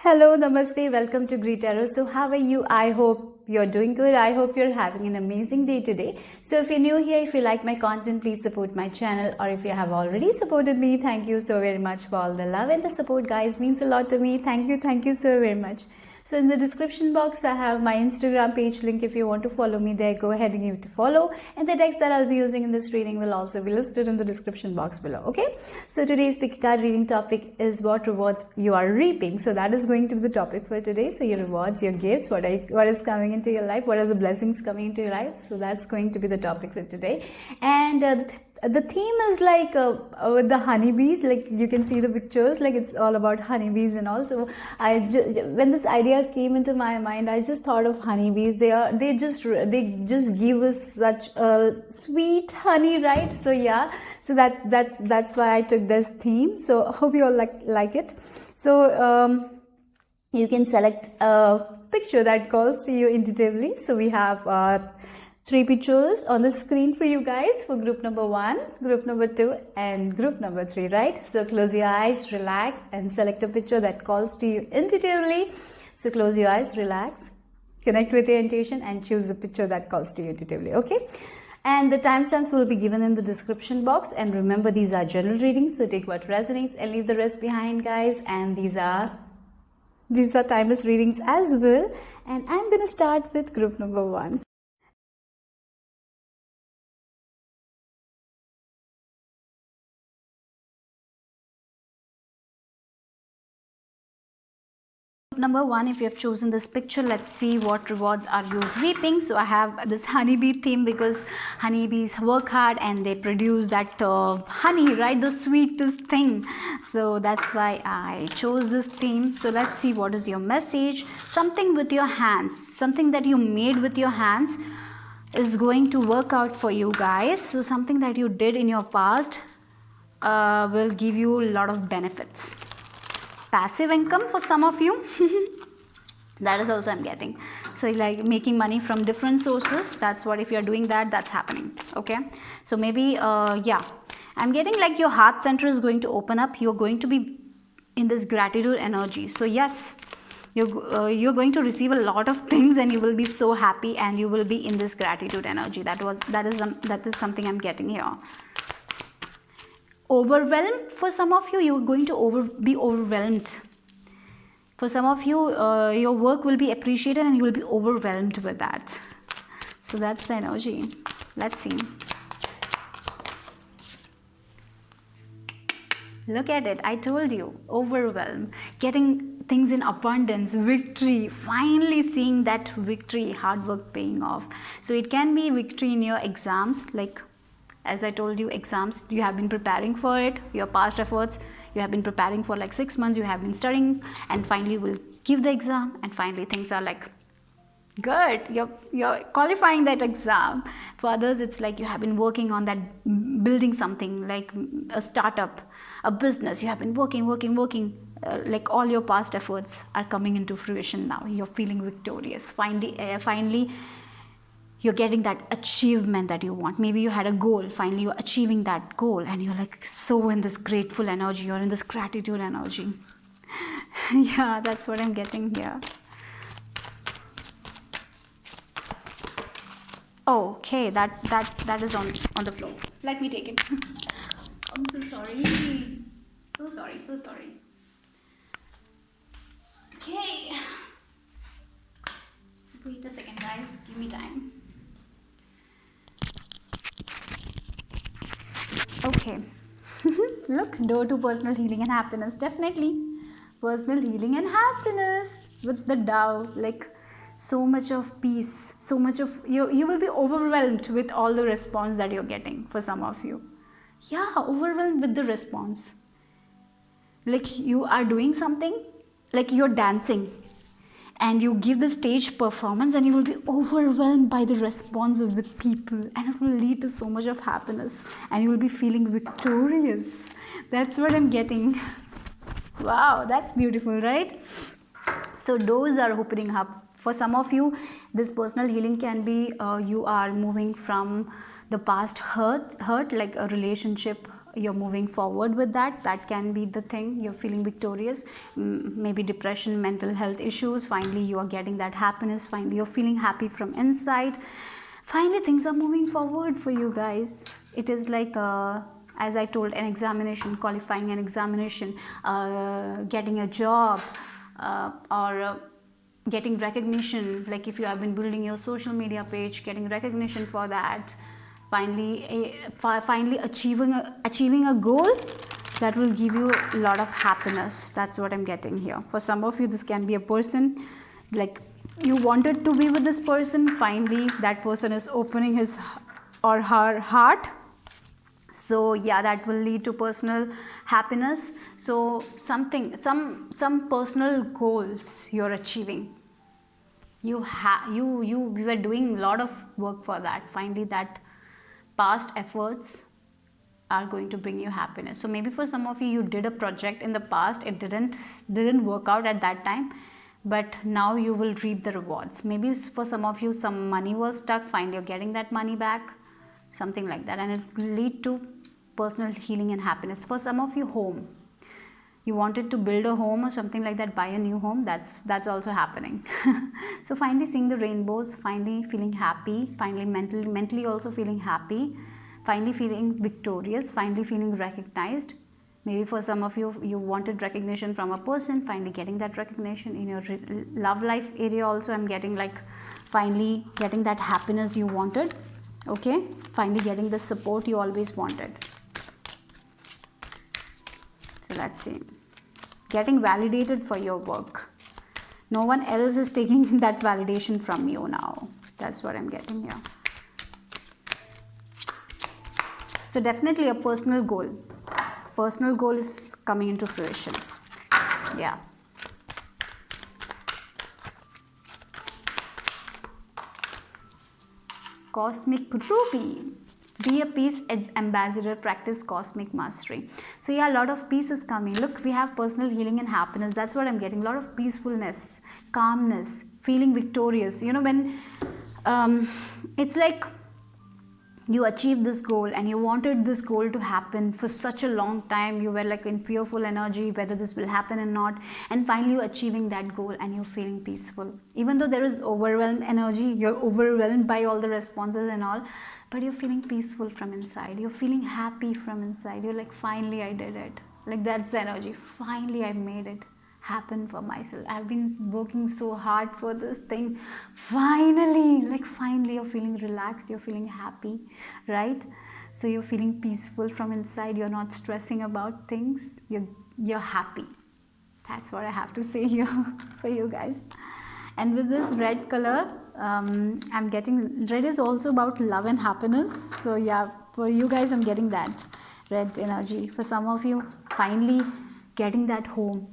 Hello, namaste, welcome to Greet Arrow. So, how are you? I hope you're doing good. I hope you're having an amazing day today. So, if you're new here, if you like my content, please support my channel. Or if you have already supported me, thank you so very much for all the love and the support, guys. Means a lot to me. Thank you so very much. So in the description box, I have my Instagram page link. If you want to follow me there, go ahead and give it a follow. And the text that I'll be using in this reading will also be listed in the description box below. Okay. So today's pick a card reading topic is what rewards you are reaping. So that is going to be the topic for today. So your rewards, your gifts, what is coming into your life, what are the blessings coming into your life. So that's going to be the topic for today. And the theme is like with the honeybees, like you can see the pictures, like it's all about honeybees and all. So when this idea came into my mind, I just thought of honeybees. They just give us such a sweet honey, right? So yeah, so that's why I took this theme. So I hope you all like it. So you can select a picture that calls to you intuitively. So we have 3 pictures on the screen for you guys for group number 1, group number 2 and group number 3, right? So close your eyes, relax and select a picture that calls to you intuitively. So close your eyes, relax, connect with your intuition and choose the picture that calls to you intuitively, okay? And the timestamps will be given in the description box. And remember, these are general readings, so take what resonates and leave the rest behind, guys. And these are timeless readings as well. And I'm going to start with group number 1. Number 1, if you have chosen this picture, let's see what rewards are you reaping. So I have this honeybee theme because honeybees work hard and they produce that honey, right? The sweetest thing. So that's why I chose this theme. So let's see what is your message. Something with your hands, something that you made with your hands is going to work out for you guys. So something that you did in your past will give you a lot of benefits. Passive income for some of you. That is also I'm getting. So like making money from different sources. That's what, if you're doing that, that's happening. Okay. So maybe yeah, I'm getting like your heart center is going to open up. You're going to be in this gratitude energy. So yes, you're going to receive a lot of things and you will be so happy and you will be in this gratitude energy. That is something I'm getting here. Overwhelmed for some of you, you're going to be overwhelmed. For some of you, your work will be appreciated and you will be overwhelmed with that. So that's the energy. Let's see. Look at it. I told you, overwhelmed, getting things in abundance, victory, finally seeing that victory, hard work paying off. So it can be victory in your exams, like as I told you, exams, you have been preparing for it, your past efforts, you have been preparing for like 6 months, you have been studying, and finally you will give the exam, and finally things are like good, you're qualifying that exam. For others, it's like you have been working on that, building something like a startup, a business, you have been working, like all your past efforts are coming into fruition now, you're feeling victorious, finally you're getting that achievement that you want. Maybe you had a goal, finally you're achieving that goal and you're like so in this grateful energy, you're in this gratitude energy. Yeah, that's what I'm getting here. Okay, that is on the floor. Let me take it. I'm so sorry. So sorry. Okay. Wait a second, guys. Give me time. Okay. Look, door to personal healing and happiness. Definitely. Personal healing and happiness with the dove. Like so much of peace. So much of you will be overwhelmed with all the response that you're getting for some of you. Yeah, overwhelmed with the response. Like you are doing something, like you're dancing. And you give the stage performance and you will be overwhelmed by the response of the people and it will lead to so much of happiness and you will be feeling victorious. That's what I'm getting. Wow, that's beautiful, right? So doors are opening up. For some of you, this personal healing can be you are moving from the past hurt like a relationship you're moving forward with that can be the thing. You're feeling victorious. Maybe depression, mental health issues, finally you are getting that happiness, finally you're feeling happy from inside. Finally things are moving forward for you guys. It is like as I told, an examination, qualifying an examination, getting a job, or getting recognition. Like if you have been building your social media page, getting recognition for that, finally achieving a goal that will give you a lot of happiness. That's what I'm getting here. For some of you, this can be a person, like you wanted to be with this person, finally that person is opening his or her heart. So yeah, that will lead to personal happiness. So some personal goals you're achieving, you were doing a lot of work for that. Finally that past efforts are going to bring you happiness. So maybe for some of you, you did a project in the past, it didn't work out at that time, but now you will reap the rewards. Maybe for some of you, some money was stuck, finally you're getting that money back, something like that, and it will lead to personal healing and happiness. For some of you, home, you wanted to build a home or something like that, buy a new home, that's also happening. So finally seeing the rainbows, finally feeling happy, finally mentally also feeling happy, finally feeling victorious, finally feeling recognized. Maybe for some of you, you wanted recognition from a person, finally getting that recognition. In your love life area also, I'm getting like finally getting that happiness you wanted. Okay, finally getting the support you always wanted. So let's see, getting validated for your work. No one else is taking that validation from you now. That's what I'm getting here. So definitely a personal goal. Personal goal is coming into fruition. Yeah. Cosmic Ruby. Be a peace ambassador, practice cosmic mastery. So yeah, a lot of peace is coming. Look, we have personal healing and happiness. That's what I'm getting. A lot of peacefulness, calmness, feeling victorious. You know, when it's like you achieved this goal and you wanted this goal to happen for such a long time. You were like in fearful energy whether this will happen or not, and finally you're achieving that goal and you're feeling peaceful. Even though there is overwhelmed energy, you're overwhelmed by all the responses and all, but you're feeling peaceful from inside. You're feeling happy from inside. You're like, finally I did it. Like that's the energy. Finally I made it happen for myself. I've been working so hard for this thing. Finally, like finally you're feeling relaxed, you're feeling happy, right? So you're feeling peaceful from inside. You're not stressing about things. You're happy. That's what I have to say here for you guys. And with this red color, I'm getting, red is also about love and happiness. So yeah, for you guys, I'm getting that red energy. For some of you, finally getting that home.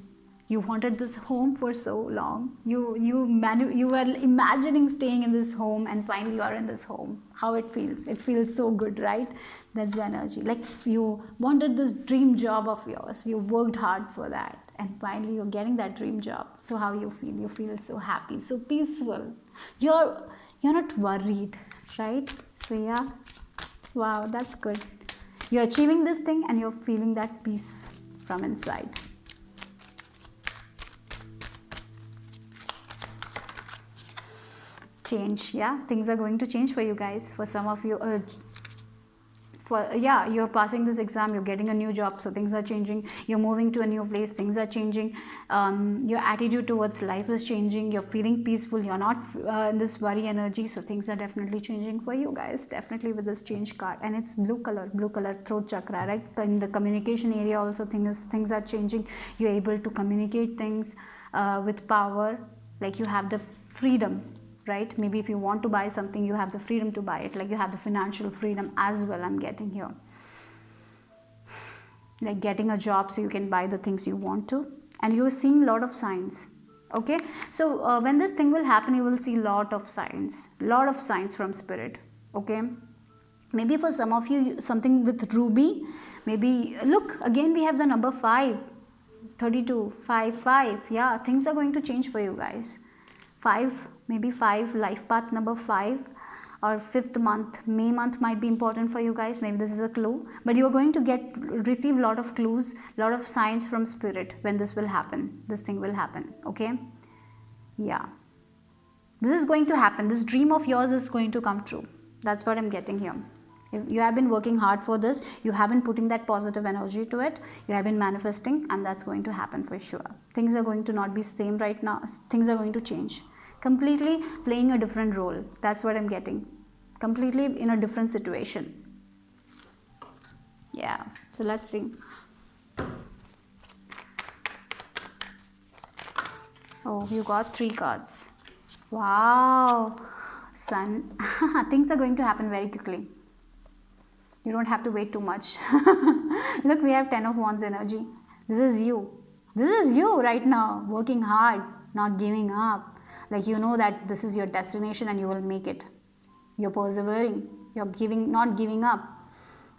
You wanted this home for so long. You were imagining staying in this home, and finally you are in this home. How it feels? It feels so good, right? That's the energy. Like you wanted this dream job of yours. You worked hard for that, and finally you're getting that dream job. So how you feel? You feel so happy, so peaceful. You're not worried, right? So yeah, wow, that's good. You're achieving this thing and you're feeling that peace from inside. Change, yeah, things are going to change for you guys. For some of you, you're passing this exam, you're getting a new job, so things are changing. You're moving to a new place, things are changing. Your attitude towards life is changing. You're feeling peaceful. You're not in this worry energy, so things are definitely changing for you guys. Definitely with this change card, and it's blue color, throat chakra, right? In the communication area also, things are changing. You're able to communicate things with power, like you have the freedom, right? Maybe if you want to buy something, you have the freedom to buy it. Like you have the financial freedom as well, I'm getting here. Like getting a job so you can buy the things you want to. And you're seeing a lot of signs. Okay, so when this thing will happen, you will see a lot of signs from spirit. Okay, maybe for some of you, something with ruby. Maybe look, again we have the number 5, 32, 5, 5. Yeah, things are going to change for you guys. 5, maybe 5, life path number 5. or 5th month, May month might be important for you guys. Maybe this is a clue, but you're going to receive a lot of clues, a lot of signs from spirit when this will happen. This thing will happen, okay? Yeah. This is going to happen. This dream of yours is going to come true. That's what I'm getting here. If you have been working hard for this, you have been putting that positive energy to it, you have been manifesting, and that's going to happen for sure. Things are going to not be same right now. Things are going to change. Completely playing a different role. That's what I'm getting. Completely in a different situation. Yeah. So let's see. Oh, you got 3 cards. Wow. Sun. Things are going to happen very quickly. You don't have to wait too much. Look, we have 10 of Wands energy. This is you. This is you right now, working hard, not giving up. Like you know that this is your destination and you will make it. You're persevering. You're not giving up.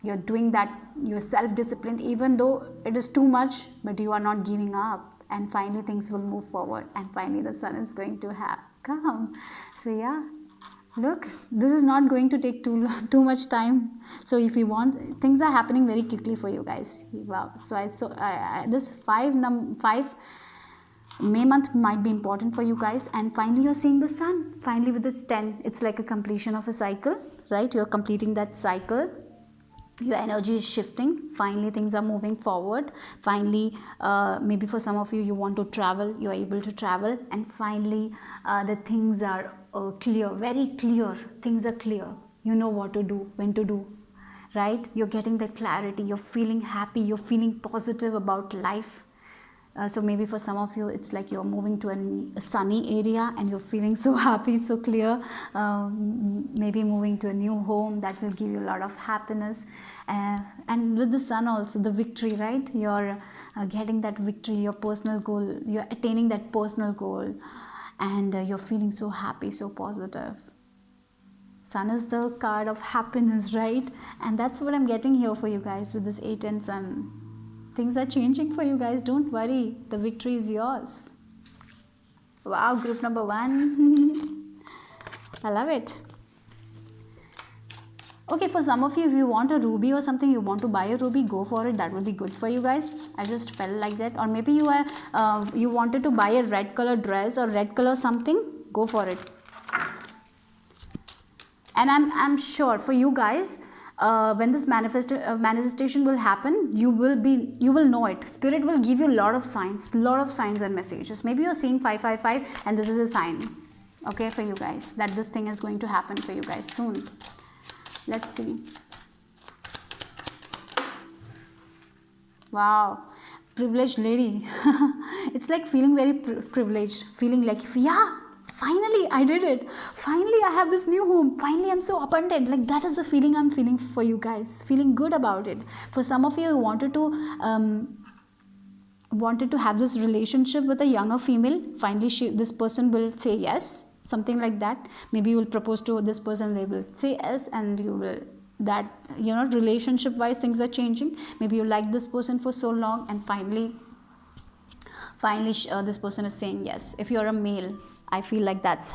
You're doing that. You're self-disciplined, even though it is too much, but you are not giving up. And finally, things will move forward. And finally, the sun is going to come. So yeah. Look, this is not going to take too much time. So if you want, things are happening very quickly for you guys. Wow. So this 5 May month might be important for you guys, and finally you're seeing the sun. Finally with this 10, it's like a completion of a cycle, right? You're completing that cycle. Your energy is shifting. Finally things are moving forward. Finally, maybe for some of you, you want to travel, you're able to travel, and finally the things are clear, very clear. Things are clear. You know what to do, when to do, right? You're getting that clarity. You're feeling happy. You're feeling positive about life. So maybe for some of you, it's like you're moving to a sunny area and you're feeling so happy, so clear. Maybe moving to a new home, that will give you a lot of happiness. And with the sun also, the victory, right? You're getting that victory, your personal goal, you're attaining that personal goal, and you're feeling so happy, so positive. Sun is the card of happiness, right? And that's what I'm getting here for you guys with this 8 and sun. Things are changing for you guys. Don't worry. The victory is yours. Wow, group number 1. I love it. Okay, for some of you, if you want a ruby or something, you want to buy a ruby, go for it. That will be good for you guys. I just felt like that. Or maybe you wanted to buy a red color dress or red color something, go for it. And I'm sure for you guys, when this manifestation will happen, you will know it. Spirit will give you a lot of signs and messages. Maybe you're seeing 555 and this is a sign, okay, for you guys, that this thing is going to happen for you guys soon. Let's see. Wow, privileged lady. It's like feeling very privileged, feeling like, yeah, finally I did it. Finally I have this new home. Finally I'm so abundant. Like that is the feeling I'm feeling for you guys. Feeling good about it. For some of you who wanted to have this relationship with a younger female, finally this person will say yes. Something like that. Maybe you will propose to this person, they will say yes, and you will, that, you know, relationship wise things are changing. Maybe you like this person for so long, and finally this person is saying yes. If you're a male, I feel like that's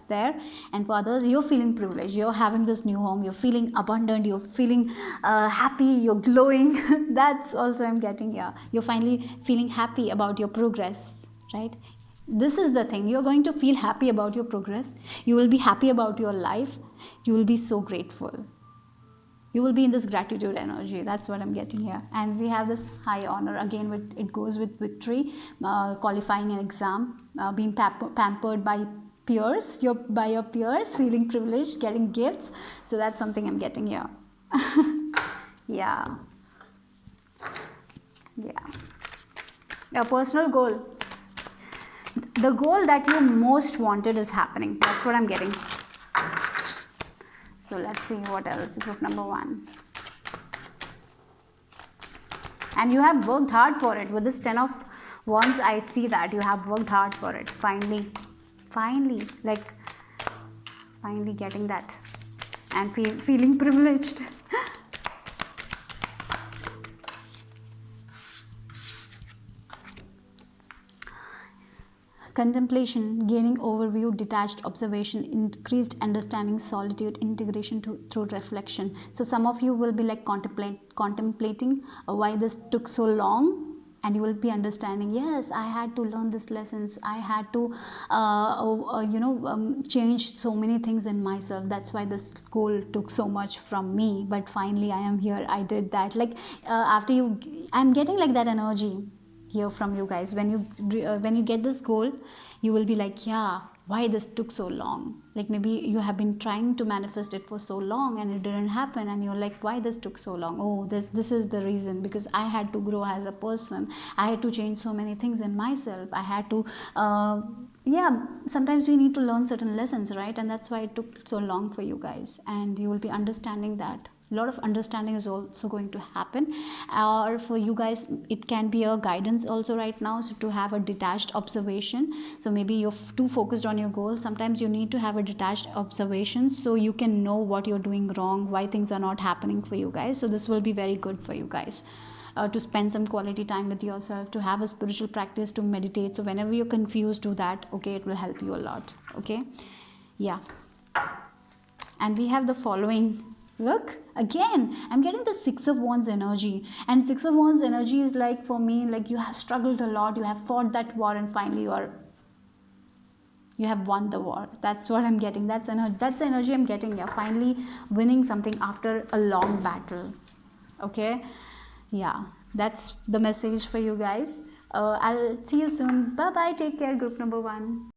there. And for others, you're feeling privileged, you're having this new home, you're feeling abundant, you're feeling happy, you're glowing. That's also I'm getting here. You're finally feeling happy about your progress, right? This is the thing. You're going to feel happy about your progress. You will be happy about your life. You will be so grateful. You will be in this gratitude energy. That's what I'm getting here. And we have this high honor. Again, it goes with victory, qualifying an exam, being pampered by peers, by your peers, feeling privileged, getting gifts. So that's something I'm getting here. Yeah. Your personal goal. The goal that you most wanted is happening. That's what I'm getting. So let's see what else. Group number 1. And you have worked hard for it. With this 10 of Wands, I see that you have worked hard for it. Finally getting that. And feeling privileged. contemplation, gaining overview, detached observation, increased understanding, solitude, integration through reflection. So some of you will be like contemplating why this took so long, and you will be understanding, yes, I had to learn these lessons, I had to change so many things in myself, that's why this goal took so much from me, but finally I am here, I did that. Like after you, I'm getting like that energy here from you guys. When you get this goal, you will be like, yeah, why this took so long? Like maybe you have been trying to manifest it for so long and it didn't happen, and you're like, why this took so long? Oh, this is the reason, because I had to grow as a person, I had to change so many things in myself, I had to sometimes we need to learn certain lessons, right? And that's why it took so long for you guys, and you will be understanding that. A lot of understanding is also going to happen, or for you guys it can be a guidance also right now, so to have a detached observation. So maybe you're too focused on your goals, sometimes you need to have a detached observation so you can know what you're doing wrong, why things are not happening for you guys. So this will be very good for you guys. To spend some quality time with yourself, to have a spiritual practice, to meditate. So whenever you're confused, do that. Okay, it will help you a lot. Okay, yeah. And we have the following. Look, again, I'm getting the Six of Wands energy, and Six of Wands energy is like, for me, like you have struggled a lot, you have fought that war, and finally you have won the war. That's what I'm getting. That's the energy I'm getting. Yeah, finally winning something after a long battle. Okay, yeah, that's the message for you guys. I'll see you soon. Bye bye, take care, group number 1.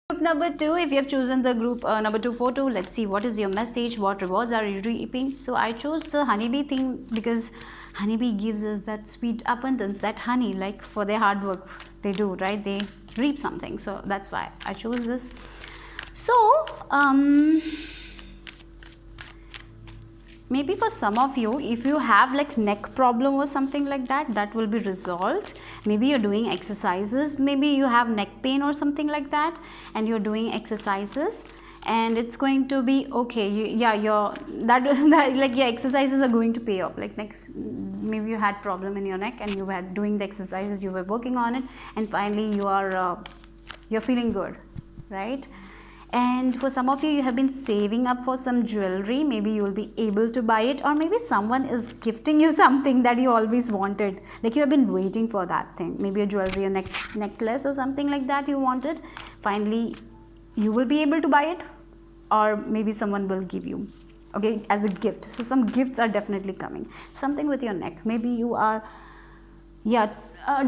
Group number 2, if you have chosen the group number 2 photo, let's see what is your message, what rewards are you reaping. So I chose the honeybee thing because honeybee gives us that sweet abundance, that honey, like for their hard work they do, right? They reap something, so that's why I chose this. So maybe for some of you, if you have like neck problem or something like that, that will be resolved. Maybe you're doing exercises, maybe you have neck pain or something like that, and you're doing exercises, and it's going to be okay. Your exercises are going to pay off. Like next, maybe you had problem in your neck and you were doing the exercises, you were working on it, and finally you are you're feeling good, right? And for some of you, you have been saving up for some jewelry, maybe you will be able to buy it, or maybe someone is gifting you something that you always wanted, like you have been waiting for that thing, maybe a jewelry, a necklace or something like that you wanted. Finally you will be able to buy it, or maybe someone will give you, okay, as a gift. So some gifts are definitely coming. Something with your neck, maybe you are, yeah,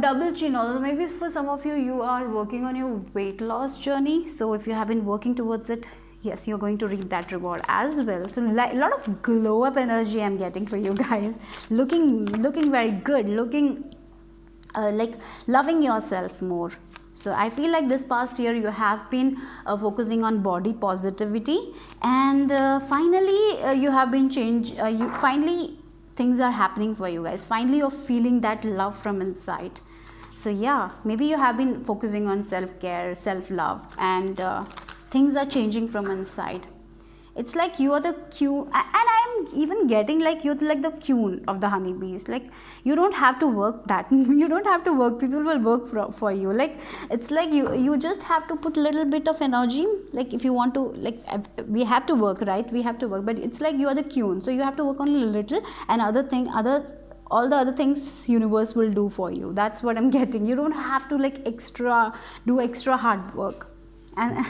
double chin. Also, maybe for some of you, you are working on your weight loss journey. So if you have been working towards it, yes, you're going to reap that reward as well. So a lot of glow up energy I'm getting for you guys. Looking very good, looking like loving yourself more. So I feel like this past year you have been focusing on body positivity, and finally you have been changed. You finally, things are happening for you guys. Finally you're feeling that love from inside. So yeah, maybe you have been focusing on self-care, self-love, and things are changing from inside. It's like you are the queen, and I'm even getting like you're like the queen of the honeybees. Like you don't have to work that you don't have to work, people will work for you. Like it's like you just have to put a little bit of energy. Like if you want to, like we have to work, right? We have to work, but it's like you are the queen, so you have to work only a little, and all the other things universe will do for you. That's what I'm getting. You don't have to like do extra hard work and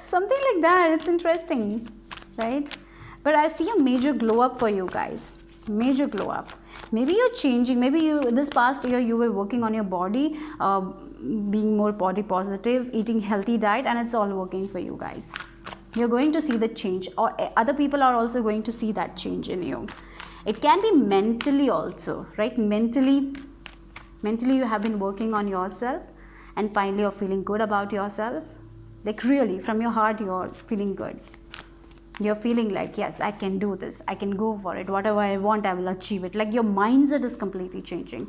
something like that. It's interesting, right? But I see a major glow up for you guys. Major glow up. Maybe you're changing. Maybe this past year you were working on your body, being more body positive, eating healthy diet, and it's all working for you guys. You're going to see the change, or other people are also going to see that change in you. It can be mentally also, right? Mentally you have been working on yourself, and finally you're feeling good about yourself. Like really, from your heart, you're feeling good. You're feeling like, yes, I can do this. I can go for it. Whatever I want, I will achieve it. Like your mindset is completely changing.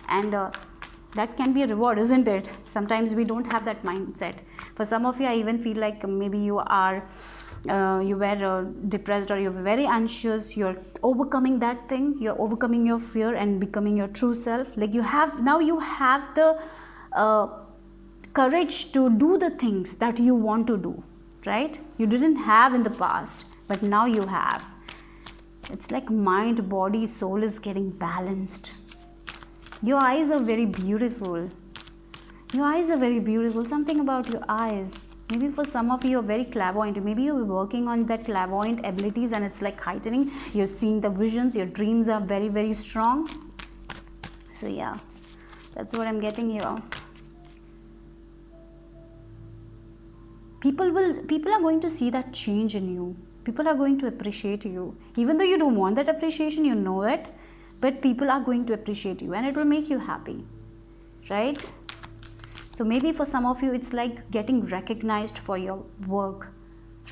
And that can be a reward, isn't it? Sometimes we don't have that mindset. For some of you, I even feel like maybe you are you were depressed or you were very anxious, you're overcoming that thing, you're overcoming your fear and becoming your true self. Like you have the courage to do the things that you want to do, right? You didn't have in the past, but now you have. It's like mind, body, soul is getting balanced. Your eyes are very beautiful. Your eyes are very beautiful. Something about your eyes. Maybe for some of you are very clairvoyant. Maybe you're working on that clairvoyant abilities and it's like heightening. You're seeing the visions. Your dreams are very, very strong. So yeah, that's what I'm getting here. People are going to see that change in you. People are going to appreciate you. Even though you don't want that appreciation, you know it. But people are going to appreciate you and it will make you happy. Right? So maybe for some of you, it's like getting recognized for your work.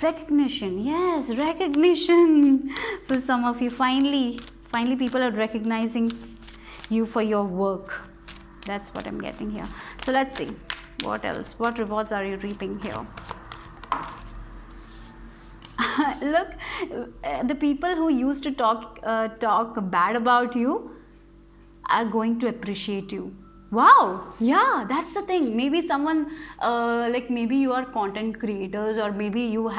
Recognition, yes, recognition. For some of you, finally people are recognizing you for your work. That's what I'm getting here. So let's see, what else? What rewards are you reaping here? Look, the people who used to talk bad about you are going to appreciate you. Wow, yeah, that's the thing. Maybe someone like maybe you are content creators, or maybe you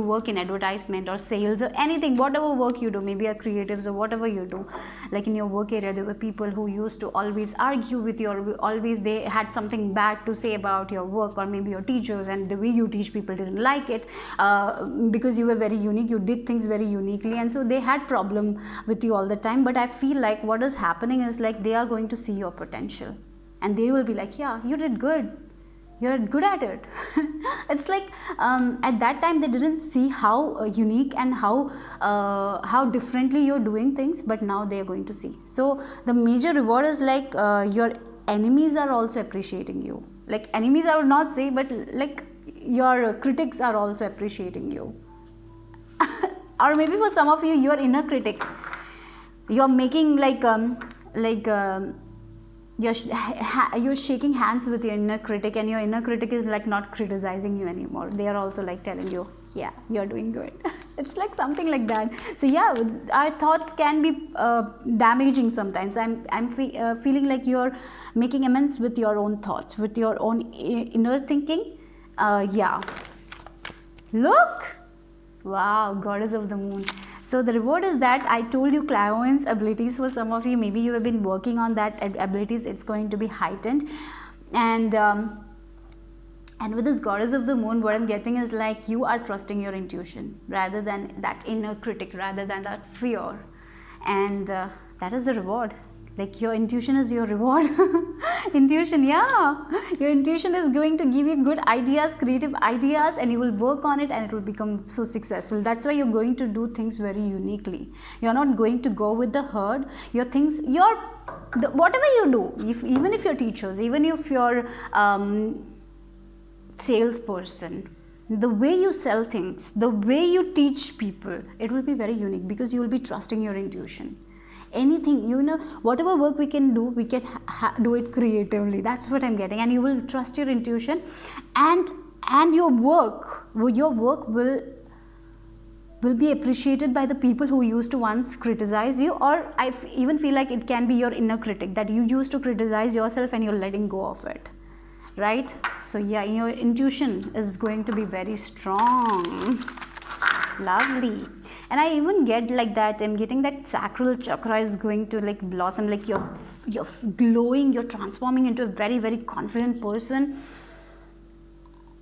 work in advertisement or sales or anything, whatever work you do, maybe are creatives or whatever you do. Like in your work area, there were people who used to always argue with you, or always they had something bad to say about your work, or maybe your teachers, and the way you teach people didn't like it because you were very unique, you did things very uniquely, and so they had problem with you all the time. But I feel like what is happening is like they are going to see your potential. And they will be like, yeah, you did good, you're good at it. It's like at that time they didn't see how unique and how differently you're doing things, but now they are going to see. So the major reward is like your enemies are also appreciating you. Like enemies I would not say, but like your critics are also appreciating you. Or maybe for some of you, your inner critic, you're making you're shaking hands with your inner critic, and your inner critic is like not criticizing you anymore. They are also like telling you, yeah, you're doing good. It's like something like that. So yeah, our thoughts can be damaging sometimes. I'm feeling like you're making amends with your own thoughts, with your own inner thinking. Yeah, look, wow, goddess of the moon. So the reward is that I told you, clairvoyance abilities for some of you, maybe you have been working on that abilities, it's going to be heightened. And with this goddess of the moon, what I'm getting is like you are trusting your intuition rather than that inner critic, rather than that fear. And that is the reward. Like your intuition is your reward. Intuition, yeah. Your intuition is going to give you good ideas, creative ideas, and you will work on it and it will become so successful. That's why you're going to do things very uniquely. You're not going to go with the herd. Whatever you do, even if you're teachers, even if you're salesperson, the way you sell things, the way you teach people, it will be very unique because you will be trusting your intuition. Anything, whatever work we can do, we can do it creatively. That's what I'm getting. And you will trust your intuition, and your work will be appreciated by the people who used to once criticize you. Or I even feel like it can be your inner critic that you used to criticize yourself and you're letting go of it, right? So yeah, your intuition is going to be very strong. Lovely. And I even get like that, I'm getting that sacral chakra is going to like blossom, like you're glowing, you're transforming into a very, very confident person.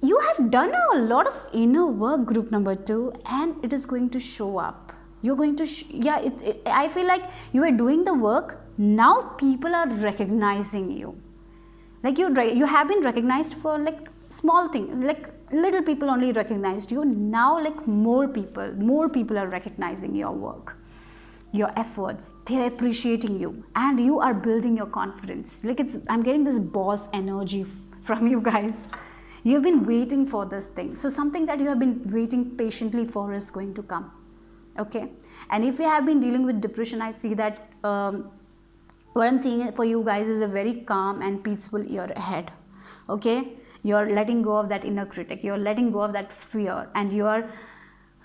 You have done a lot of inner work, group number 2, and it is going to show up. You're going to I feel like you are doing the work, now people are recognizing you. Like you have been recognized for like small things, like little people only recognized you. Now like more people are recognizing your work, your efforts. They're appreciating you, and you are building your confidence. Like I'm getting this boss energy from you guys. You have been waiting for this thing. So something that you have been waiting patiently for is going to come. Okay. And if you have been dealing with depression, I see that what I'm seeing for you guys is a very calm and peaceful year ahead. Okay. You're letting go of that inner critic. You're letting go of that fear, and you're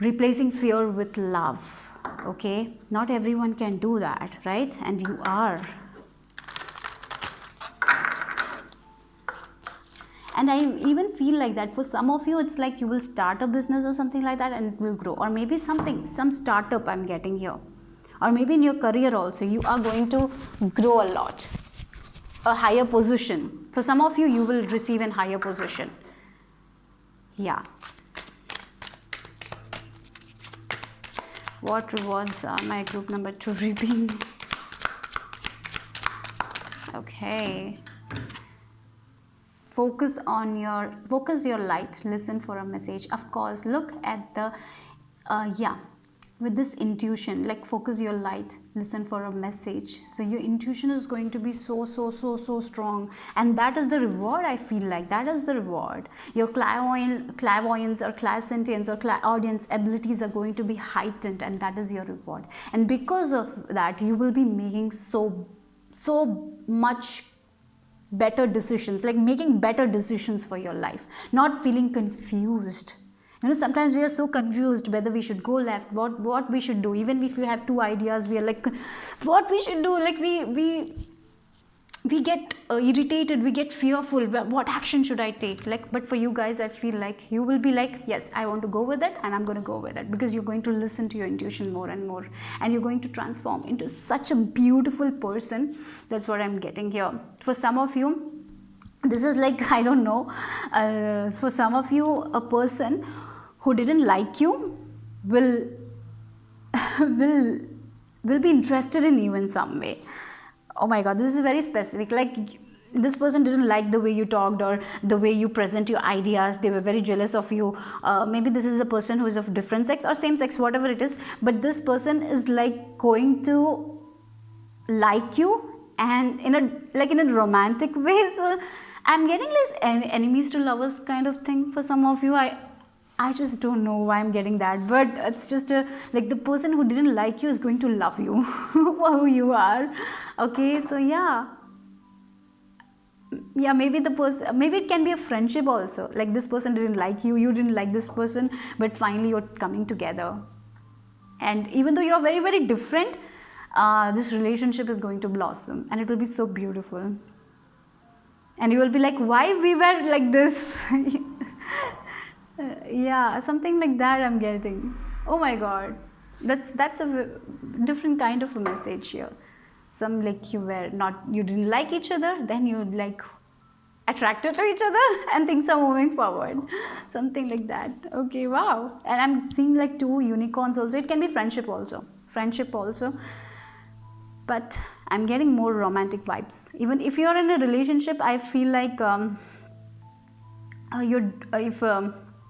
replacing fear with love. Okay, not everyone can do that, right? And you are. And I even feel like that for some of you, it's like you will start a business or something like that and it will grow. Or maybe some startup I'm getting here. Or maybe in your career also, you are going to grow a lot. A higher position. For some of you, you will receive a higher position. Yeah. What rewards are my group number 2 reaping? Okay. Focus your light. Listen for a message. Of course, look at the with this intuition, like focus your light, listen for a message. So your intuition is going to be so strong, and that is the reward. I feel like that is the reward. Your clairvoyance or clairsentience or clairaudience abilities are going to be heightened, and that is your reward. And because of that, you will be making so much better decisions, like making better decisions for your life, not feeling confused. Sometimes we are so confused whether we should go left, what we should do. Even if you have 2 ideas, we are like, what we should do, like we get irritated, we get fearful, what action should I take? But for you guys, I feel like you will be like, yes, I want to go with it, and I'm going to go with it, because you're going to listen to your intuition more and more, and you're going to transform into such a beautiful person. That's what I'm getting here. For some of you, this is like, I don't know, for some of you, a person who didn't like you will be interested in you in some way. Oh my god, this is very specific. Like, this person didn't like the way you talked or the way you present your ideas. They were very jealous of you. Maybe this is a person who is of different sex or same sex, whatever it is, but this person is like going to like you, and in a romantic way. So I'm getting this enemies to lovers kind of thing for some of you. I just don't know why I'm getting that, but it's just like the person who didn't like you is going to love you for who you are. Okay, so yeah, maybe maybe it can be a friendship also. Like, this person didn't like you, you didn't like this person, but finally you're coming together. And even though you're very, very different, this relationship is going to blossom, and it will be so beautiful. And you will be like, why we were like this? Yeah, something like that I'm getting. Oh my god, that's a different kind of a message here. Some like you didn't like each other, then you like attracted to each other, and things are moving forward. Something like that. Okay, wow. And I'm seeing like 2 unicorns also. It can be friendship also. But I'm getting more romantic vibes. Even if you're in a relationship, I feel like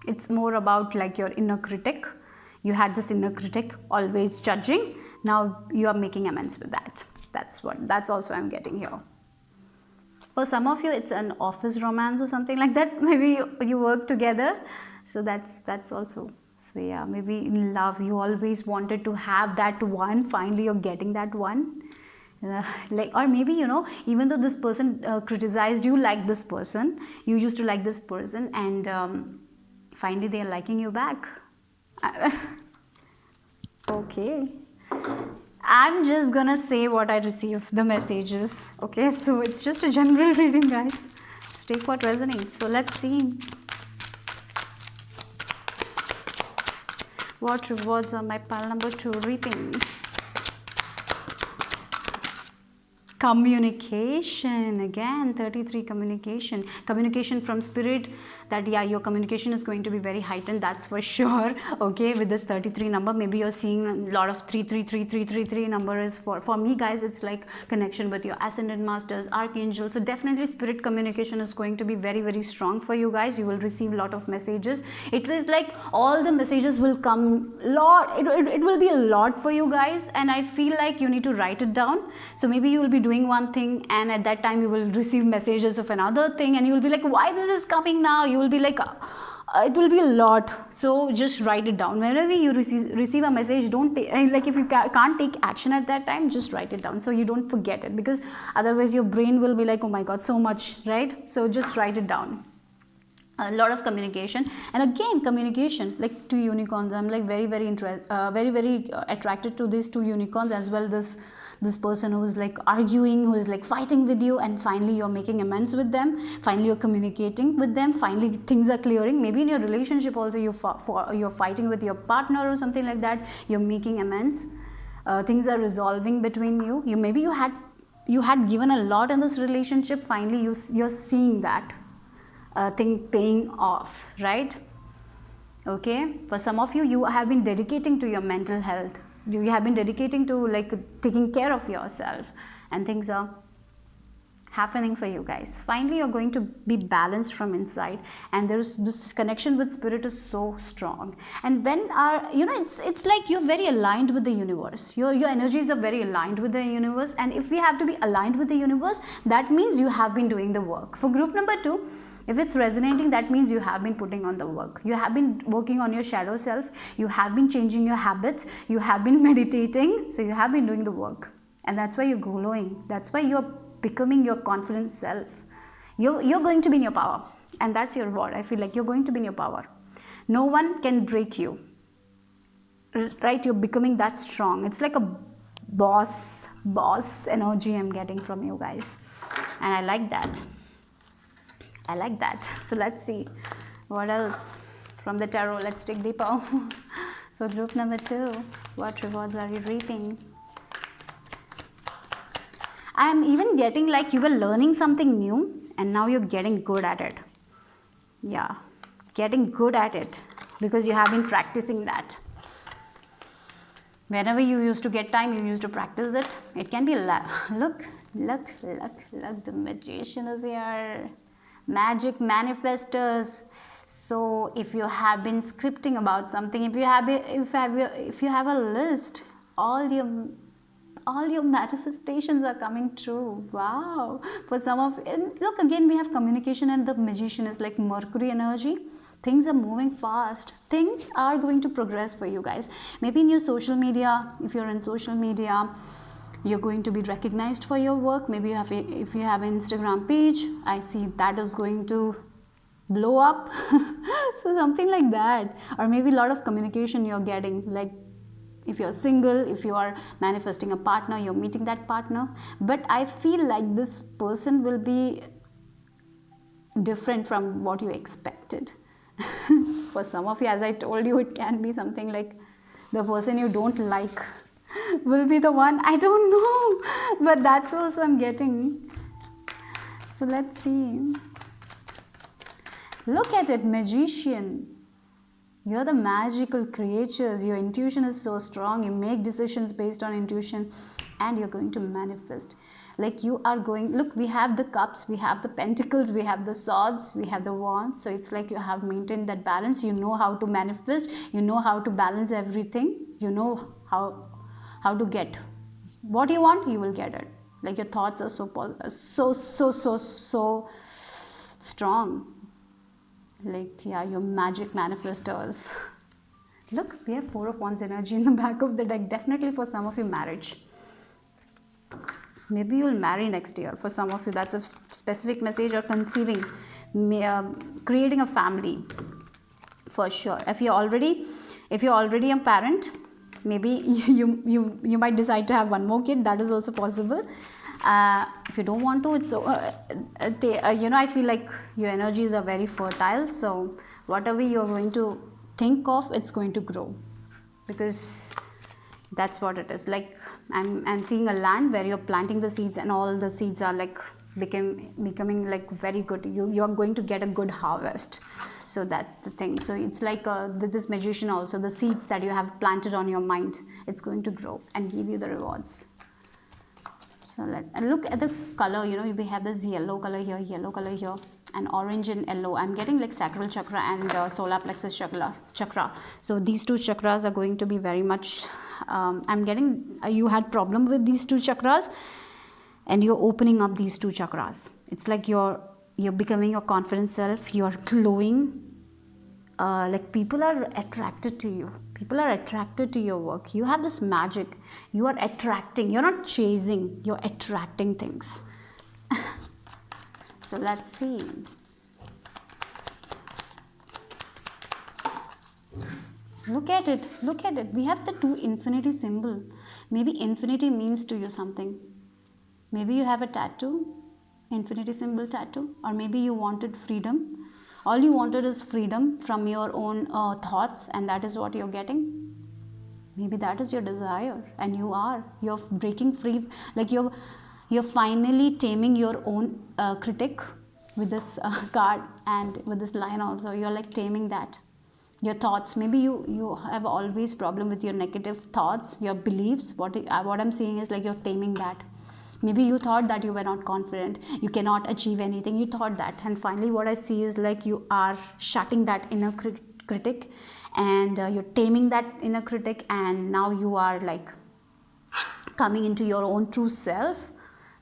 it's more about like your inner critic. You had this inner critic always judging. Now you are making amends with that. That's also I'm getting here. For some of you, it's an office romance or something like that. Maybe you work together. So that's also. So yeah, maybe in love, you always wanted to have that one. Finally, you're getting that one. Or maybe, even though this person criticized you, like this person, you used to like this person, and finally they are liking you back. Okay, I'm just gonna say what I receive, the messages. Okay, so it's just a general reading, guys. So take what resonates. So let's see. What rewards are my pile number 2 reaping? Communication, again, 33, communication from spirit, that your communication is going to be very heightened, that's for sure. Okay, with this 33 number, maybe you're seeing a lot of 333 number is for me, guys, it's like connection with your ascended masters, archangels. So definitely spirit communication is going to be very, very strong for you guys. You will receive a lot of messages. It is like all the messages will come it will be a lot for you guys, and I feel like you need to write it down. So maybe you will be doing one thing, and at that time you will receive messages of another thing, and you will be like, why this is coming now? You will be like, it will be a lot. So just write it down. Whenever you receive a message, don't like, if you can't take action at that time, just write it down so you don't forget it, because otherwise your brain will be like, oh my god, so much, right? So just write it down. a lot of communication. And again, communication, like two unicorns, I'm like very attracted to these two unicorns as well. This person who is like arguing, who is like fighting with you, and finally you're making amends with them, finally you're communicating with them, finally things are clearing. Maybe in your relationship also you're fighting with your partner or something like that, you're making amends, things are resolving between you. Maybe you had given a lot in this relationship, finally you're seeing that thing paying off, right? Okay, for some of you, you have been dedicating to your mental health, you have been dedicating to like taking care of yourself, and things are happening for you guys. Finally you're going to be balanced from inside, and there's this connection with spirit is so strong. And when it's like you're very aligned with the universe, your energies are very aligned with the universe. And if we have to be aligned with the universe, that means you have been doing the work. For group number 2, if it's resonating, that means you have been putting on the work. You have been working on your shadow self. You have been changing your habits. You have been meditating. So you have been doing the work. And that's why you're glowing. That's why you're becoming your confident self. You're going to be in your power. And that's your reward. I feel like you're going to be in your power. No one can break you. Right? You're becoming that strong. It's like a boss energy I'm getting from you guys. And I like that. So let's see what else from the tarot. Let's dig deeper. For group number 2, what rewards are you reaping? I'm even getting like you were learning something new and now you're getting good at it. Yeah, getting good at it because you have been practicing that. Whenever you used to get time, you used to practice it. It can be look, the magician is here. Magic manifestors. So if you have been scripting about something, if you have a list, all your manifestations are coming true. Wow. For some of, and look, again we have communication, and the magician is like Mercury energy. Things are moving fast. Things are going to progress for you guys. Maybe in your social media, if you're in social media, you're going to be recognized for your work. Maybe if you have an Instagram page, I see that is going to blow up. So something like that. Or maybe a lot of communication you're getting, like if you're single, if you are manifesting a partner, you're meeting that partner. But I feel like this person will be different from what you expected. For some of you, as I told you, it can be something like the person you don't like will be the one. I don't know, but that's also I'm getting. So let's see. Look at it, magician. You're the magical creatures. Your intuition is so strong. You make decisions based on intuition, and you're going to manifest. Like you are going, look, we have the cups, we have the pentacles, we have the swords, we have the wands. So it's like you have maintained that balance. You know how to manifest. You know how to balance everything. You know how to get what you want. You will get it. Like your thoughts are so strong. Like, yeah, your magic manifestors. Look, we have 4 of Wands energy in the back of the deck. Definitely for some of you, marriage. Maybe you will marry next year. For some of you, that's a specific message. Or conceiving, creating a family, for sure. If you're already a parent, maybe you might decide to have one more kid. That is also possible. If you don't want to, it's I feel like your energies are very fertile. So whatever you're going to think of, it's going to grow, because that's what it is. Like I'm seeing a land where you're planting the seeds, and all the seeds are like becoming like very good. You're going to get a good harvest. So that's the thing. So it's like with this magician also, the seeds that you have planted on your mind, it's going to grow and give you the rewards. So and look at the color. We have this yellow color here, and orange and yellow. I'm getting like sacral chakra and solar plexus chakra. So these 2 chakras are going to be very much. I'm getting you had problem with these 2 chakras, and you're opening up these 2 chakras. It's like you're becoming your confident self. You're glowing. Like people are attracted to you. People are attracted to your work. You have this magic. You are attracting. You're not chasing. You're attracting things. So let's see. Look at it. Look at it. We have the 2 infinity symbol. Maybe infinity means to you something. Maybe you have a tattoo, infinity symbol tattoo, or maybe you wanted freedom. All you wanted is freedom from your own thoughts, and that is what you're getting. Maybe that is your desire, and you're breaking free. Like you're finally taming your own critic with this card, and with this line also. You're like taming that. Your thoughts, maybe you have always problem with your negative thoughts, your beliefs. What I'm saying is like you're taming that. Maybe you thought that you were not confident, you cannot achieve anything, you thought that, and finally what I see is like you are shutting that inner critic, and you're taming that inner critic, and now you are like coming into your own true self,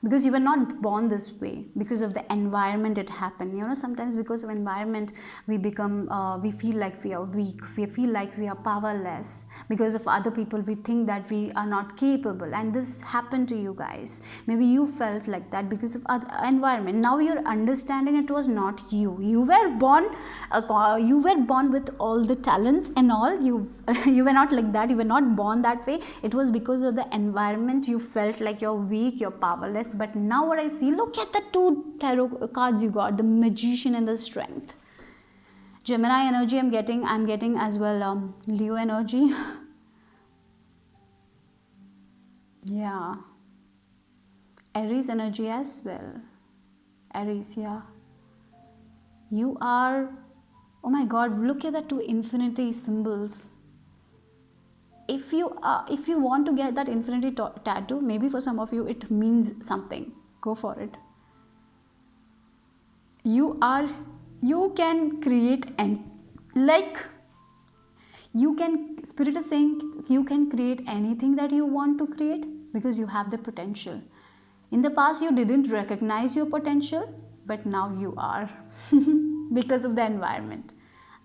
because you were not born this way. Because of the environment it happened, sometimes because of environment we become we feel like we are weak, we feel like we are powerless. Because of other people we think that we are not capable, and this happened to you guys. Maybe you felt like that because of other environment. Now you're understanding it was not you. You were born with all the talents and all. You you were not like that, you were not born that way. It was because of the environment you felt like you're weak, you're powerless. But now what I see, look at the 2 tarot cards you got, the Magician and the Strength. Gemini energy I'm getting as well, Leo energy. Yeah, Aries energy as well. Aries, yeah. You are, oh my god, look at the 2 infinity symbols. If you want to get that infinity tattoo, maybe for some of you it means something, go for it. You can create, and like spirit is saying you can create anything that you want to create, because you have the potential. In the past you didn't recognize your potential, but now you are. Because of the environment,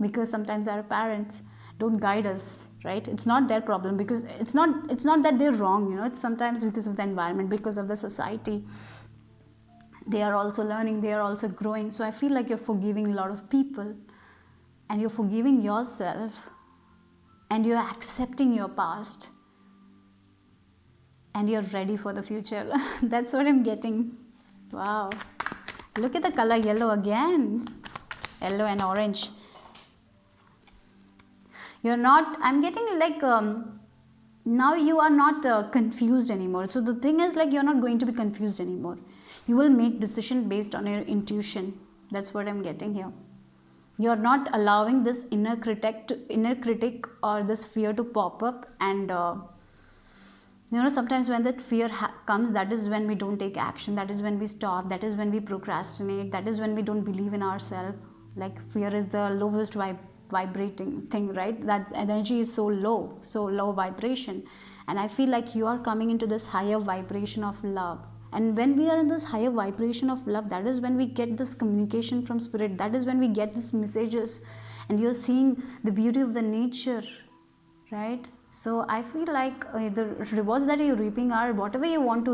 because sometimes our parents don't guide us, right? It's not their problem, because it's not that they're wrong, it's sometimes because of the environment, because of the society. They are also learning, they are also growing. So I feel like you're forgiving a lot of people, and you're forgiving yourself, and you're accepting your past, and you're ready for the future. That's what I'm getting. Wow, look at the color yellow again, yellow and orange. You're not, I'm getting like now you are not confused anymore. So the thing is like you're not going to be confused anymore. You will make decision based on your intuition. That's what I'm getting here. You're not allowing this inner critic or this fear to pop up, and sometimes when that fear comes, that is when we don't take action, that is when we stop, that is when we procrastinate, that is when we don't believe in ourselves. Like fear is the lowest vibrating thing, right? That energy is so low vibration, and I feel like you are coming into this higher vibration of love. And when we are in this higher vibration of love, that is when we get this communication from spirit, that is when we get these messages, and you're seeing the beauty of the nature, right? So I feel like the rewards that you're reaping are whatever you want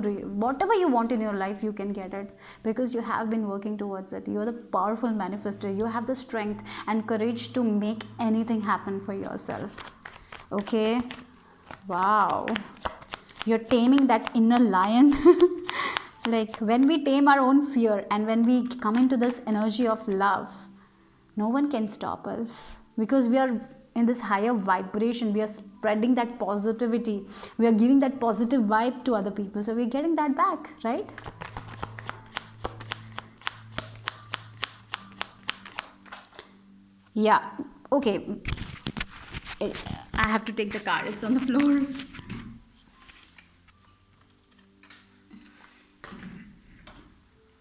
in your life, you can get it, because you have been working towards it. You're the powerful manifester. You have the strength and courage to make anything happen for yourself. Okay, wow, you're taming that inner lion. Like when we tame our own fear, and when we come into this energy of love, no one can stop us, because we are in this higher vibration. We are spreading that positivity, we are giving that positive vibe to other people, so we're getting that back, right? Yeah, okay, I have to take the card, it's on the floor.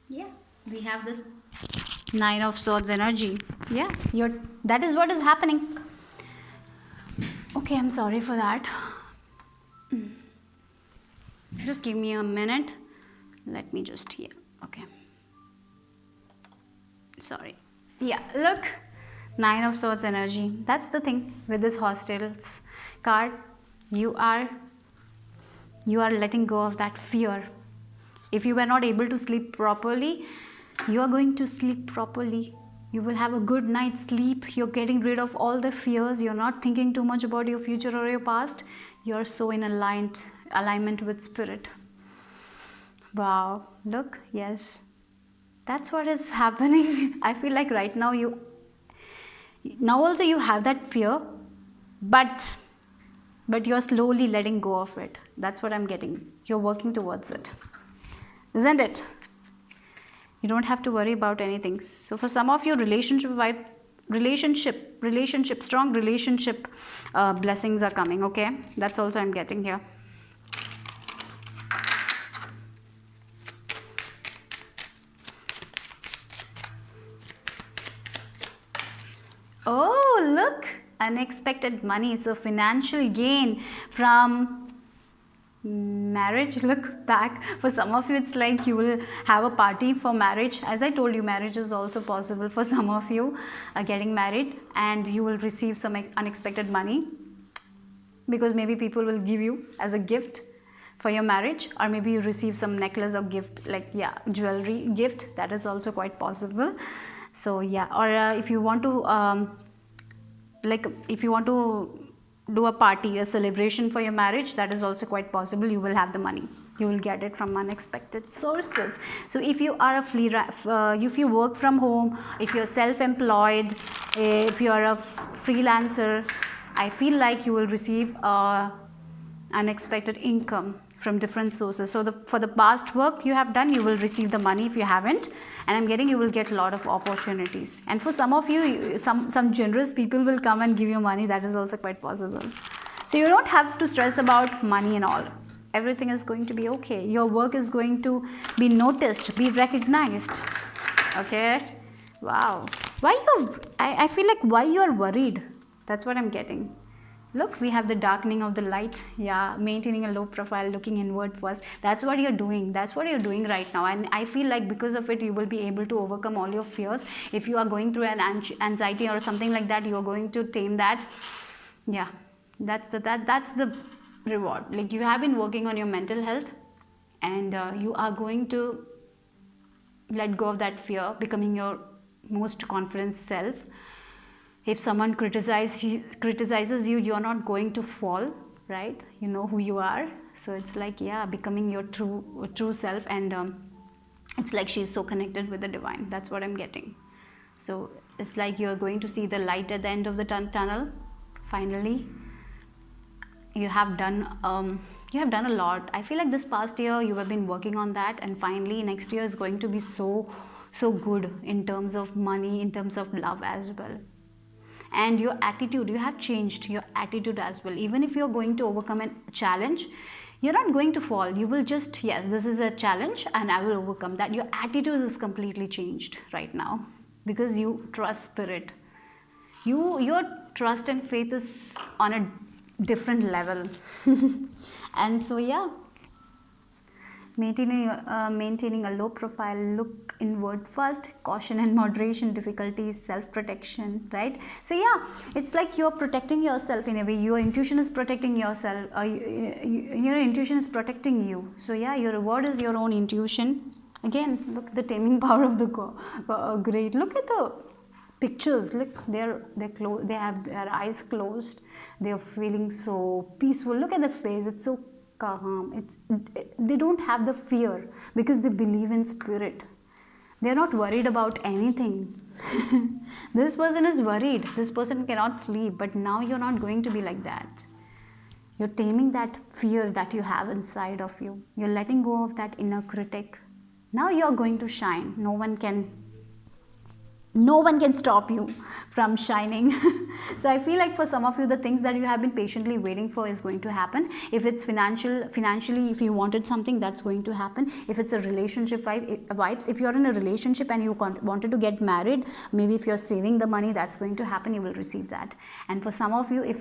Yeah, we have this 9 of Swords energy. Yeah, that is what is happening. Okay, I'm sorry for that. Just give me a minute. Let me just here. Okay. Sorry. Yeah, look. 9 of Swords energy. That's the thing with this Hostels card. You are letting go of that fear. If you were not able to sleep properly, you are going to sleep properly. You will have a good night's sleep. You're getting rid of all the fears. You're not thinking too much about your future or your past. You're so in alignment with spirit. Wow, look, yes. That's what is happening. I feel like right now now also you have that fear, but you're slowly letting go of it. That's what I'm getting. You're working towards it. Isn't it? You don't have to worry about anything. So for some of you, strong relationship blessings are coming, okay? That's also I'm getting here. Oh, look, unexpected money. So financial gain from marriage. Look back. For some of you, it's like you will have a party for marriage. As I told you, marriage is also possible for some of you, getting married, and you will receive some unexpected money, because maybe people will give you as a gift for your marriage, or maybe you receive some necklace or gift, like jewelry gift. That is also quite possible. So or if you want to do a party, a celebration for your marriage, that is also quite possible. You will have the money. You will get it from unexpected sources. So if you are if you work from home, if you're self-employed, if you are a freelancer, I feel like you will receive unexpected income from different sources. So for the past work you have done, you will receive the money. If you haven't, and I'm getting, you will get a lot of opportunities. And for some of you, some generous people will come and give you money. That is also quite possible. So you don't have to stress about money and all. Everything is going to be okay. Your work is going to be noticed, be recognized. Okay? Wow. I feel like why you are worried? That's what I'm getting. Look, we have the darkening of the light. Maintaining a low profile, looking inward first. That's what you're doing. That's what you're doing right now. And I feel like because of it, you will be able to overcome all your fears. If you are going through an anxiety or something like that, you are going to tame that. That's the reward. Like, you have been working on your mental health, and you are going to let go of that fear, becoming your most confident self. If someone criticizes you, you're not going to fall, right? You know who you are. So it's like, becoming your true self. And it's like she's so connected with the divine. That's what I'm getting. So it's like you're going to see the light at the end of the tunnel. Finally, you have done a lot. I feel like this past year you have been working on that, and finally next year is going to be so good in terms of money, in terms of love as well. And your attitude, you have changed your attitude as well. Even if you're going to overcome a challenge, you're not going to fall. You will just, yes, this is a challenge and I will overcome that. Your attitude is completely changed right now, because you trust spirit. Your trust and faith is on a different level. And so maintaining a low profile, look inward first, caution and moderation, difficulties, self-protection, right? So it's like you're protecting yourself in a way. Your intuition is protecting yourself. Your intuition is protecting you. So your reward is your own intuition. Again, look, the taming power of the great. Look at the pictures. Look, they're closed. They have their eyes closed. They're feeling so peaceful. Look at the face. It's so calm. They don't have the fear, because they believe in spirit. They're not worried about anything. This person is worried. This person cannot sleep. But now you're not going to be like that. You're taming that fear that you have inside of you. You're letting go of that inner critic. Now you're going to shine. No one can stop you from shining. So I feel like for some of you, the things that you have been patiently waiting for is going to happen. If it's financially, if you wanted something, that's going to happen. If it's a relationship vibes, if you're in a relationship and you wanted to get married, maybe if you're saving the money, that's going to happen. You will receive that. And for some of you, if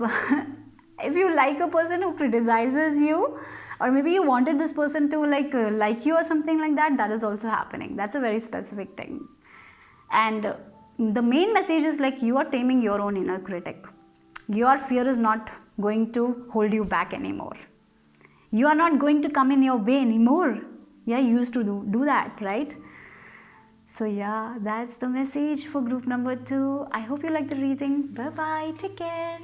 you like a person who criticizes you, or maybe you wanted this person to like you or something like that, that is also happening. That's a very specific thing. And the main message is like you are taming your own inner critic. Your fear is not going to hold you back anymore. You are not going to come in your way anymore. You used to do that, right? So yeah, that's the message for group number 2. I hope you like the reading. Bye bye. Take care.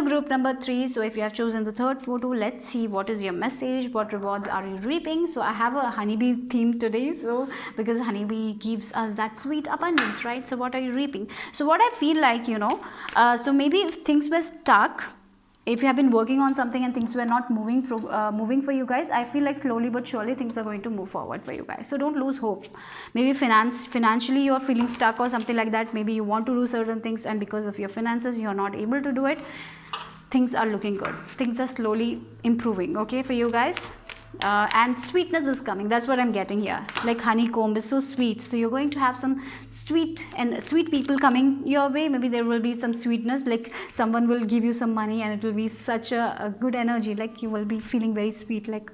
Group number 3. So if you have chosen the third photo, let's see what is your message, what rewards are you reaping. So I have a honeybee theme today, so because honeybee gives us that sweet abundance, right? So what are you reaping? So what I feel like, so maybe if things were stuck, if you have been working on something and things were not moving for you guys, I feel like slowly but surely things are going to move forward for you guys. So don't lose hope. Maybe financially you're feeling stuck or something like that. Maybe you want to do certain things and because of your finances you're not able to do it. Things are looking good. Things are slowly improving, okay, for you guys. And sweetness is coming. That's what I'm getting here. Like honeycomb is so sweet. So you're going to have some sweet people coming your way. Maybe there will be some sweetness. Like someone will give you some money and it will be such a good energy. Like you will be feeling very sweet. Like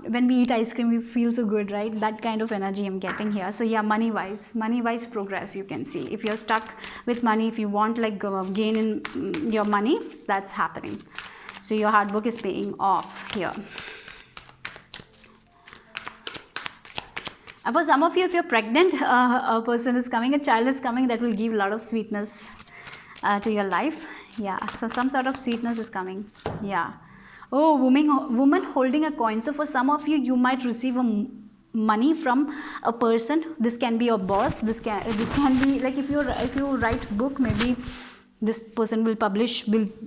when we eat ice cream, we feel so good, right? That kind of energy I'm getting here. So yeah, money wise progress you can see. If you're stuck with money, if you want like gain in your money, that's happening. So your hard work is paying off here. For some of you, if you're pregnant, a person is coming, a child is coming, that will give a lot of sweetness to your life. Yeah, so some sort of sweetness is coming. Yeah. Oh, woman holding a coin. So for some of you, you might receive money from a person. This can be your boss. This can be like if you write book, maybe this person will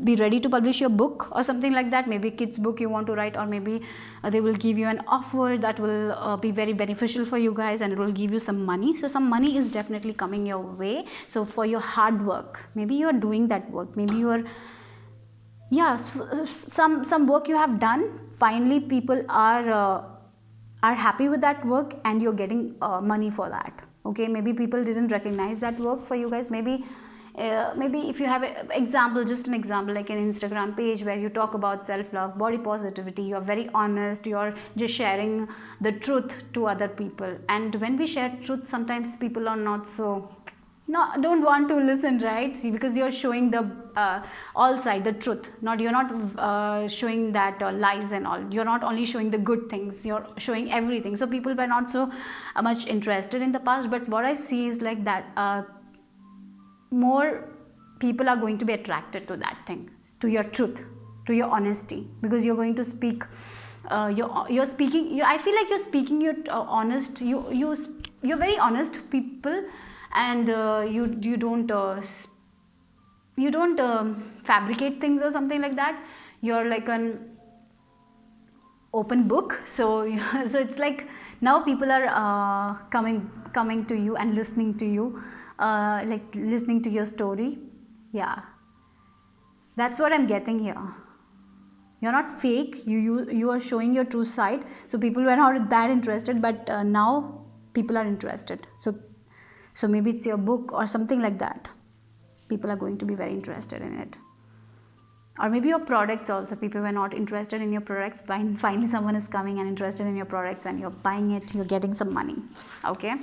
be ready to publish your book or something like that. Maybe kids book you want to write, or maybe they will give you an offer that will be very beneficial for you guys and it will give you some money. So some money is definitely coming your way. So for your hard work, maybe you are doing that work, maybe you are some work you have done, finally people are happy with that work and you're getting money for that. Okay, maybe people didn't recognize that work for you guys. Maybe if you have just an example, like an Instagram page where you talk about self-love, body positivity, you're very honest, you're just sharing the truth to other people. And when we share truth, sometimes people are don't want to listen, right? See, because you're showing the all side, the truth. You're not showing that lies and all. You're not only showing the good things, you're showing everything. So people were not so much interested in the past, but what I see is like that more people are going to be attracted to that thing, to your truth, to your honesty, because you're going to speak you're speaking, I feel like you're speaking, you're honest, you're very honest people, and you don't fabricate things or something like that. You're like an open book. So so it's like now people are coming to you and listening to you, like listening to your story. Yeah, that's what I'm getting here. You're not fake, you are showing your true side. So people were not that interested, but now people are interested. So maybe it's your book or something like that. People are going to be very interested in it. Or maybe your products also. People were not interested in your products, but finally someone is coming and interested in your products and you're buying it, you're getting some money. Okay,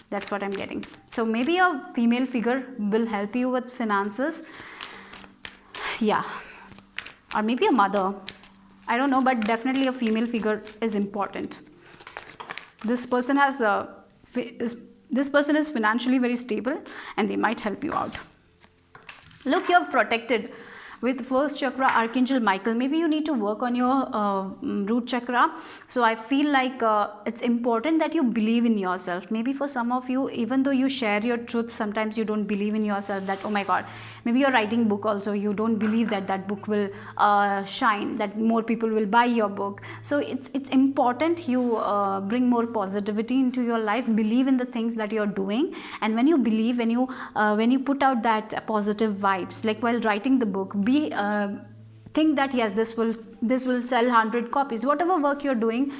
that's what I'm getting. So maybe a female figure will help you with finances. Yeah, or maybe a mother, I don't know, but definitely a female figure is important. This person is financially very stable and they might help you out. Look, you have protected with first chakra, Archangel Michael. Maybe you need to work on your root chakra. So I feel like it's important that you believe in yourself. Maybe for some of you, even though you share your truth, sometimes you don't believe in yourself, that oh my god, maybe you're writing book also, you don't believe that book will shine, that more people will buy your book. So it's important you bring more positivity into your life, believe in the things that you're doing. And when you believe, when you put out that positive vibes, like while writing the book, think that yes, this will sell 100 copies. Whatever work you're doing,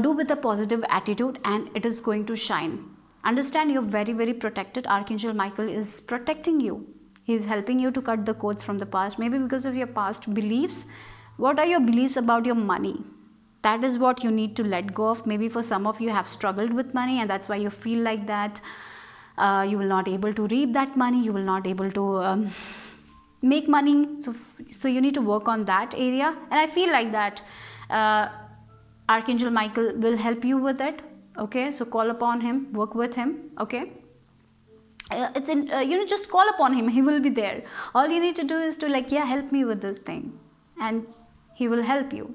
do with a positive attitude and it is going to shine. Understand, you're very, very protected. Archangel Michael is protecting you. He's helping you to cut the cords from the past, maybe because of your past beliefs. What are your beliefs about your money? That is what you need to let go of. Maybe for some of you have struggled with money and that's why you feel like that you will not able to reap that money, you will not able to make money, so you need to work on that area, and I feel like that Archangel Michael will help you with it. Okay, so call upon him, work with him. Okay, it's in just call upon him, he will be there. All you need to do is to like, yeah, help me with this thing, and he will help you,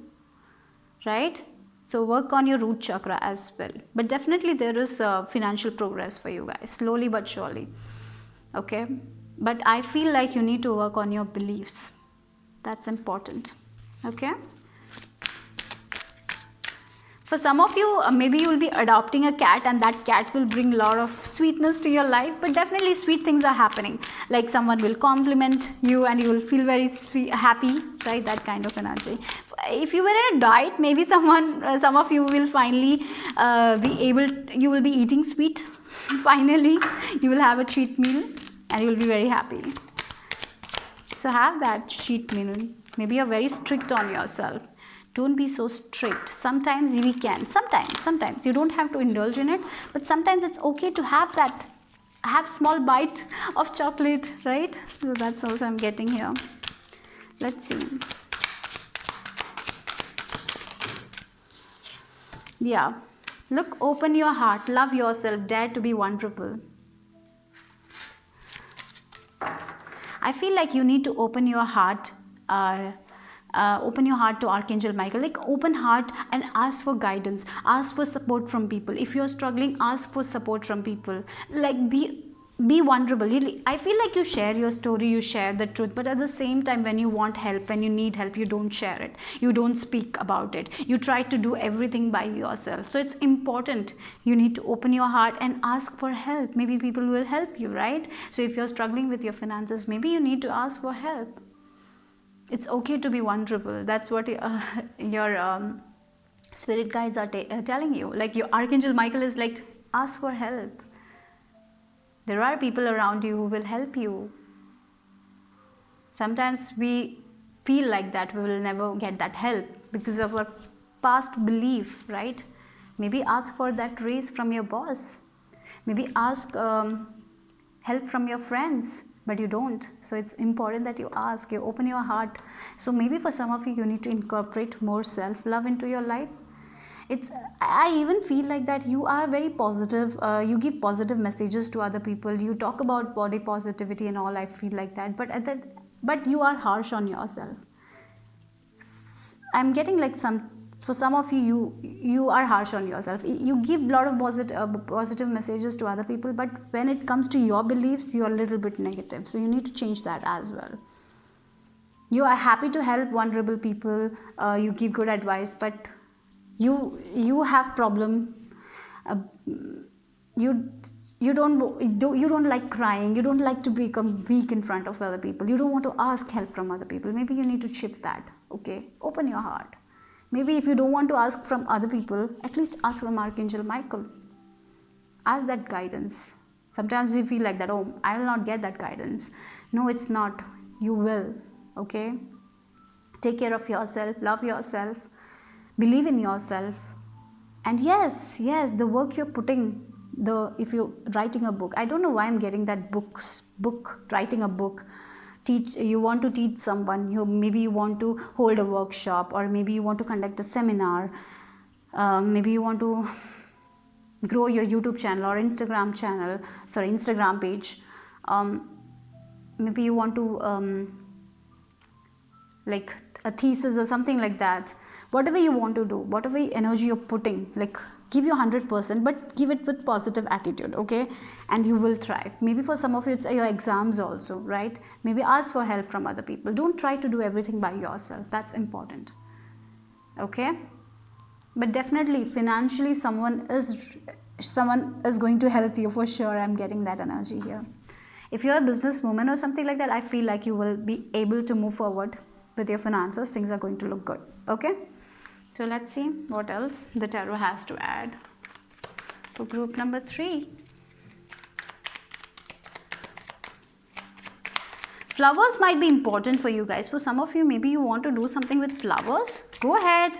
right? So work on your root chakra as well. But definitely there is financial progress for you guys, slowly but surely. Okay, but I feel like you need to work on your beliefs. That's important. Okay, for some of you, maybe you will be adopting a cat, and that cat will bring a lot of sweetness to your life. But definitely sweet things are happening, like someone will compliment you and you will feel very sweet, happy, right? That kind of energy. If you were in a diet, maybe some of you will finally you will be eating sweet. Finally you will have a cheat meal and you will be very happy. So have that cheat meal. Maybe you're very strict on yourself. Don't be so strict. Sometimes we can, sometimes you don't have to indulge in it, but sometimes it's okay to have small bite of chocolate, right? So that's also I'm getting here. Let's see. Yeah, look, open your heart, love yourself, dare to be vulnerable. I feel like you need to open your heart to Archangel Michael. Like, open heart and ask for guidance, ask for support from people. If you're struggling, ask for support from people. Like, be vulnerable. I feel like you share your story, you share the truth, but at the same time, when you want help, when you need help, you don't share it, you don't speak about it, you try to do everything by yourself. So it's important, you need to open your heart and ask for help. Maybe people will help you, right? So if you're struggling with your finances, maybe you need to ask for help. It's okay to be vulnerable. That's what your spirit guides are telling you. Like, your Archangel Michael is like, ask for help. There are people around you who will help you. Sometimes we feel like that we will never get that help because of our past belief, right? Maybe ask for that raise from your boss. Maybe ask help from your friends, but you don't. So it's important that you ask, you open your heart. So maybe for some of you, you need to incorporate more self-love into your life. I even feel like that you are very positive, you give positive messages to other people, you talk about body positivity and all. I feel like that, but you are harsh on yourself. I'm getting like for some of you are harsh on yourself. You give a lot of positive messages to other people, but when it comes to your beliefs, you are a little bit negative. So you need to change that as well. You are happy to help vulnerable people, you give good advice, but you have problem. You don't like crying. You don't like to become weak in front of other people. You don't want to ask help from other people. Maybe you need to shift that. Okay, open your heart. Maybe if you don't want to ask from other people, at least ask from Archangel Michael. Ask that guidance. Sometimes we feel like that, oh, I will not get that guidance. No, it's not. You will. Okay, take care of yourself, love yourself, believe in yourself. And yes, the work you're putting, if you're writing a book, I don't know why I'm getting that writing a book. You want to teach someone, maybe you want to hold a workshop, or maybe you want to conduct a seminar, maybe you want to grow your YouTube channel or Instagram page, maybe you want to like a thesis or something like that. Whatever you want to do, whatever energy you're putting, like, give your 100%, but give it with positive attitude, okay? And you will thrive. Maybe for some of you, it's your exams also, right? Maybe ask for help from other people. Don't try to do everything by yourself. That's important, okay? But definitely, financially, someone is going to help you for sure. I'm getting that energy here. If you're a businesswoman or something like that, I feel like you will be able to move forward with your finances. Things are going to look good, okay? So let's see what else the tarot has to add for group number 3. Flowers might be important for you guys. For some of you, maybe you want to do something with flowers. Go ahead.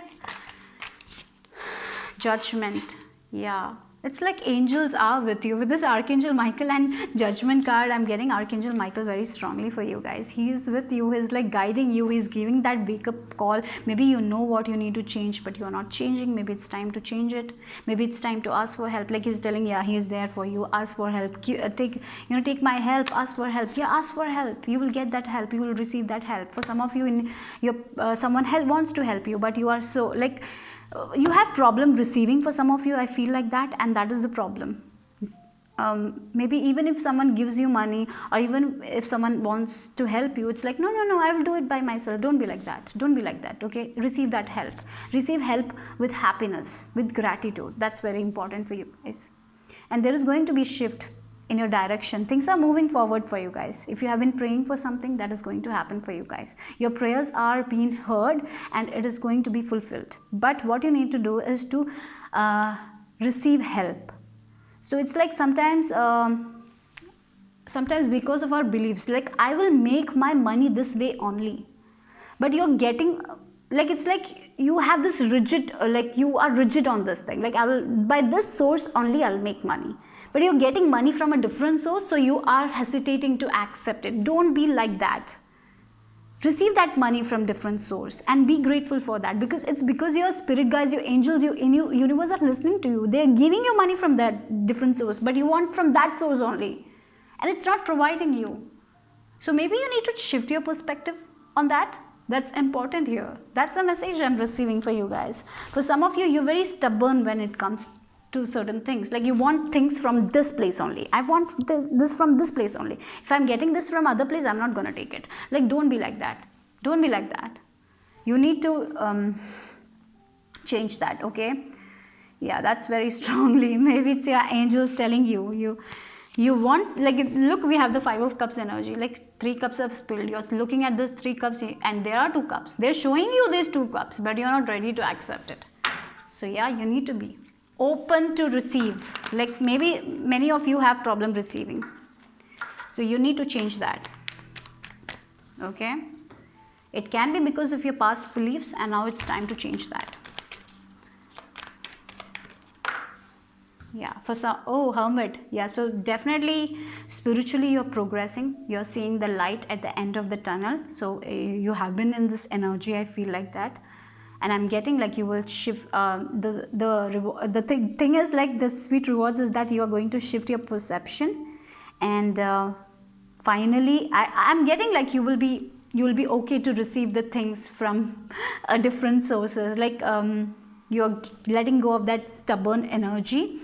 Judgment. Yeah. It's like angels are with you. With this Archangel Michael and Judgment card, I'm getting Archangel Michael very strongly for you guys. He is with you. He's like guiding you. He's giving that wake-up call. Maybe you know what you need to change, but you're not changing. Maybe it's time to change it. Maybe it's time to ask for help. Like he's telling, yeah, he is there for you. Ask for help. Take my help. Ask for help. Yeah, ask for help. You will get that help. You will receive that help. For some of you, in your someone wants to help you, but you are so like. You have problem receiving. For some of you, I feel like that, and that is the problem. Maybe even if someone gives you money, or even if someone wants to help you, it's like, no, I will do it by myself. Don't be like that. Don't be like that. Okay, receive that help. Receive help with happiness, with gratitude. That's very important for you guys. And there is going to be shift in your direction. Things are moving forward for you guys. If you have been praying for something, that is going to happen for you guys. Your prayers are being heard, and it is going to be fulfilled. But what you need to do is to receive help. So it's like sometimes because of our beliefs, like I will make my money this way only, but you're getting like, it's like you have this rigid, like you are rigid on this thing, like I will, by this source only I'll make money, but you're getting money from a different source, so you are hesitating to accept it. Don't be like that. Receive that money from different source and be grateful for that, because it's because your spirit guides, your angels, your universe are listening to you. They're giving you money from that different source, but you want from that source only, and it's not providing you. So maybe you need to shift your perspective on that. That's important here. That's the message I'm receiving for you guys. For some of you, you're very stubborn when it comes to certain things. Like you want things from this place only. I want this from this place only. If I'm getting this from other place, I'm not going to take it. Like, don't be like that. Don't be like that. You need to change that, okay? Yeah, that's very strongly. Maybe it's your angels telling you. You want, like, look, we have the 5 of Cups energy, like 3 cups have spilled. You're looking at this 3 cups and there are 2 cups. They're showing you these 2 cups, but you're not ready to accept it. So yeah, you need to be open to receive. Like maybe many of you have problem receiving. So you need to change that. Okay? It can be because of your past beliefs, and now it's time to change that. Yeah, for some, oh, Hermit. Yeah, so definitely spiritually you're progressing. You're seeing the light at the end of the tunnel. So you have been in this energy, I feel like that. And I'm getting like you will shift, the thing is like the sweet rewards is that you are going to shift your perception. And finally, I'm getting like you will be okay to receive the things from different sources. Like you're letting go of that stubborn energy.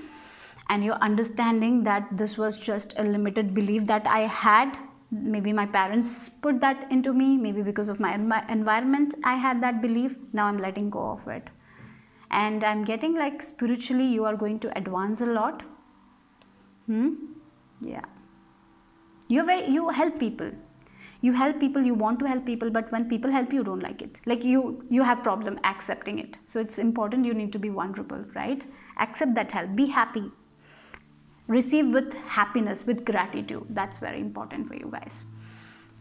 And you're understanding that this was just a limited belief that I had. Maybe my parents put that into me. Maybe because of my environment, I had that belief. Now I'm letting go of it. And I'm getting like spiritually, you are going to advance a lot. Yeah. You help people. You help people, you want to help people, but when people help you, don't like it. Like you have problem accepting it. So it's important, you need to be vulnerable, right? Accept that help. Be happy. Receive with happiness, with gratitude. That's very important for you guys.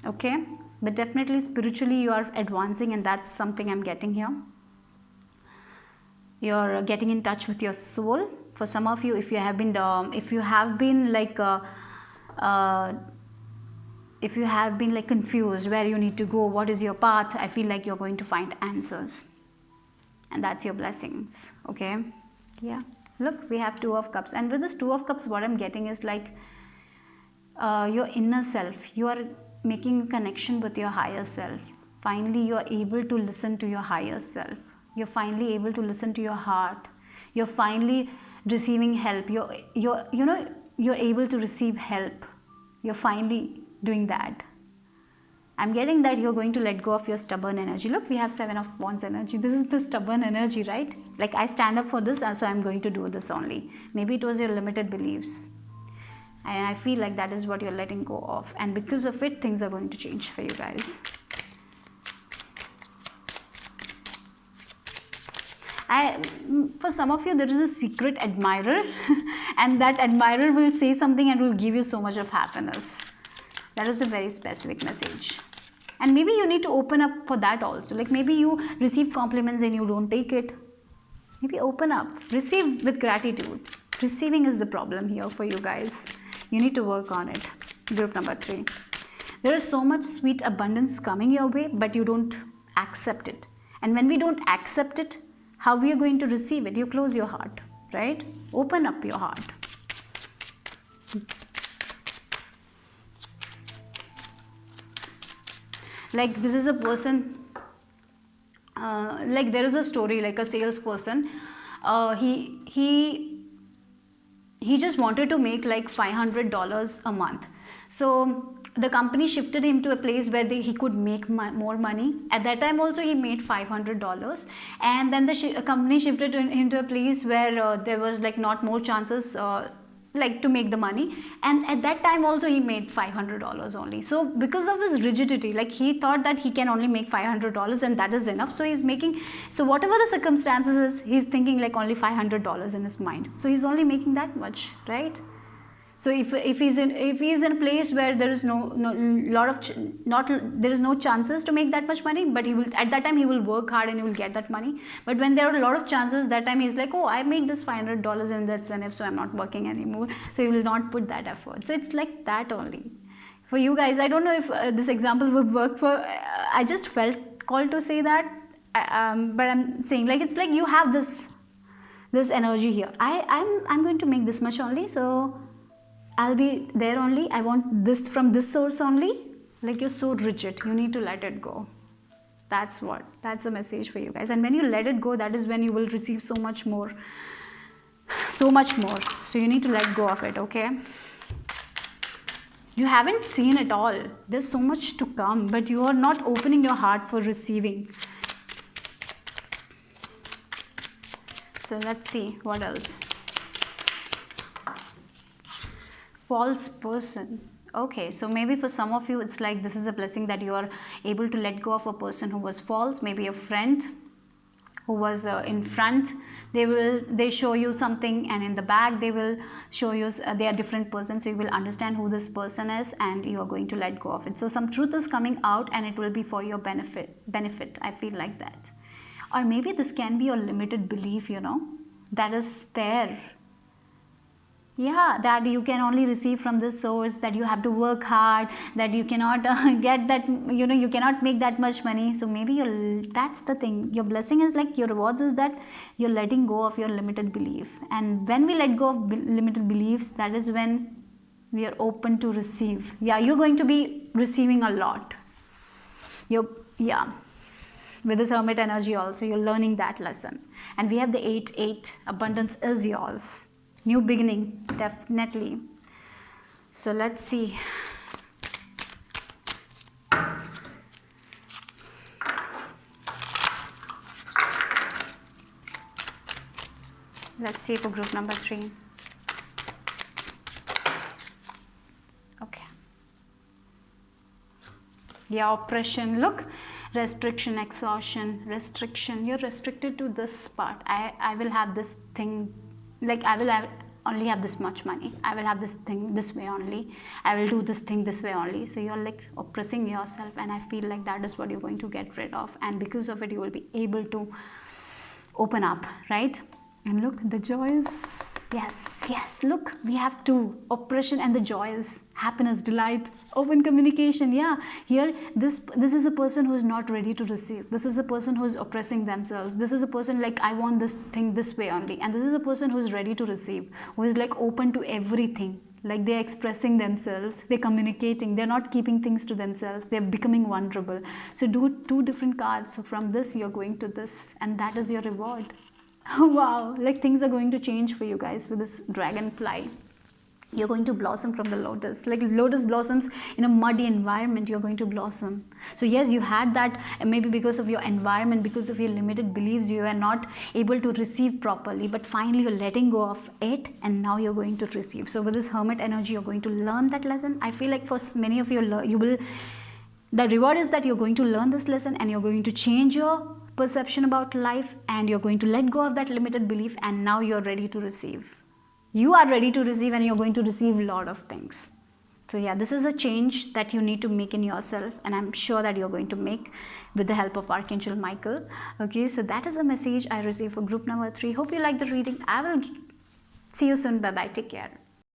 Okay? But definitely spiritually you are advancing, and that's something I'm getting here. You're getting in touch with your soul. For some of you, if you have been confused where you need to go, what is your path, I feel like you're going to find answers. And that's your blessings. Okay? Yeah. Look, we have 2 of Cups, and with this 2 of Cups, what I'm getting is like your inner self. You are making a connection with your higher self. Finally, you are able to listen to your higher self. You're finally able to listen to your heart. You're finally receiving help. You're able to receive help. You're finally doing that. I'm getting that you're going to let go of your stubborn energy. Look, we have 7 of Wands energy. This is the stubborn energy, right? Like I stand up for this, so I'm going to do this only. Maybe it was your limited beliefs. And I feel like that is what you're letting go of. And because of it, things are going to change for you guys. For some of you, there is a secret admirer. And that admirer will say something and will give you so much of happiness. That is a very specific message. And maybe you need to open up for that also. Like maybe you receive compliments and you don't take it. Maybe open up. Receive with gratitude. Receiving is the problem here for you guys. You need to work on it. Group number 3. There is so much sweet abundance coming your way, but you don't accept it. And when we don't accept it, how we are going to receive it? You close your heart, right? Open up your heart. Like this is a person, like there is a story, like a salesperson. He just wanted to make like $500 a month. So the company shifted him to a place where he could make more money. At that time also he made $500, and then the company shifted him to a place where there was like not more chances like to make the money, and at that time also he made $500 only. So because of his rigidity, like he thought that he can only make $500 and that is enough, so he's making, so whatever the circumstances is, he's thinking like only $500 in his mind, so he's only making that much, right? So if he's in a place where there is there is no chances to make that much money, but he will, at that time he will work hard and he will get that money. But when there are a lot of chances, that time he's like, oh, I made this $500 and that's enough, so I'm not working anymore. So he will not put that effort. So it's like that only. For you guys, I don't know if this example would work for, I just felt called to say that, but I'm saying like, it's like you have this energy here. I'm going to make this much only, so I'll be there only. I want this from this source only. Like you're so rigid, you need to let it go. That's the message for you guys. And when you let it go, that is when you will receive so much more. So you need to let go of it, okay? You haven't seen it all. There's so much to come, but you are not opening your heart for receiving. So let's see what else. False person. Okay, so maybe for some of you it's like this is a blessing that you are able to let go of a person who was false, maybe a friend who was in front. They show you something, and in the back they will show you they are different persons, so you will understand who this person is and you are going to let go of it. So some truth is coming out and it will be for your benefit. I feel like that. Or maybe this can be your limited belief, you know, that is there. Yeah, that you can only receive from this source, that you have to work hard, that you cannot get that, you know, you cannot make that much money. So maybe that's the thing. Your blessing is like, your rewards is that you're letting go of your limited belief. And when we let go of limited beliefs, that is when we are open to receive. Yeah, you're going to be receiving a lot. With this hermit energy also, you're learning that lesson. And we have the 8-8, abundance is yours. New beginning, definitely. So let's see. Let's see for group number 3. Okay. Yeah, oppression. Look, restriction, exhaustion, restriction. You're restricted to this part. I will have this thing. Like I will only have this much money. I will have this thing this way only. I will do this thing this way only. So you're like oppressing yourself, and I feel like that is what you're going to get rid of. And because of it, you will be able to open up, right? And look, the joys. Yes. Look, we have 2: oppression and the joys, happiness, delight, open communication. Yeah, here this is a person who is not ready to receive. This is a person who is oppressing themselves. This is a person like, I want this thing this way only. And this is a person who is ready to receive, who is like open to everything. Like they're expressing themselves, they're communicating, they're not keeping things to themselves, they're becoming vulnerable. So do 2 different cards. So from this you're going to this, and that is your reward. Wow, like things are going to change for you guys with this dragonfly. You're going to blossom from the lotus. Like lotus blossoms in a muddy environment, you're going to blossom. So yes, you had that, and maybe because of your environment, because of your limited beliefs, you are not able to receive properly, but finally you're letting go of it, and now you're going to receive. So with this hermit energy, you're going to learn that lesson. I feel like for many of you, the reward is that you're going to learn this lesson, and you're going to change your perception about life, and you're going to let go of that limited belief, and now you're ready to receive. You are ready to receive, and you're going to receive a lot of things. So yeah, this is a change that you need to make in yourself, and I'm sure that you're going to make with the help of Archangel Michael. Okay, so that is a message I received for group number 3. Hope you like the reading. I will See you soon. Bye bye. Take care.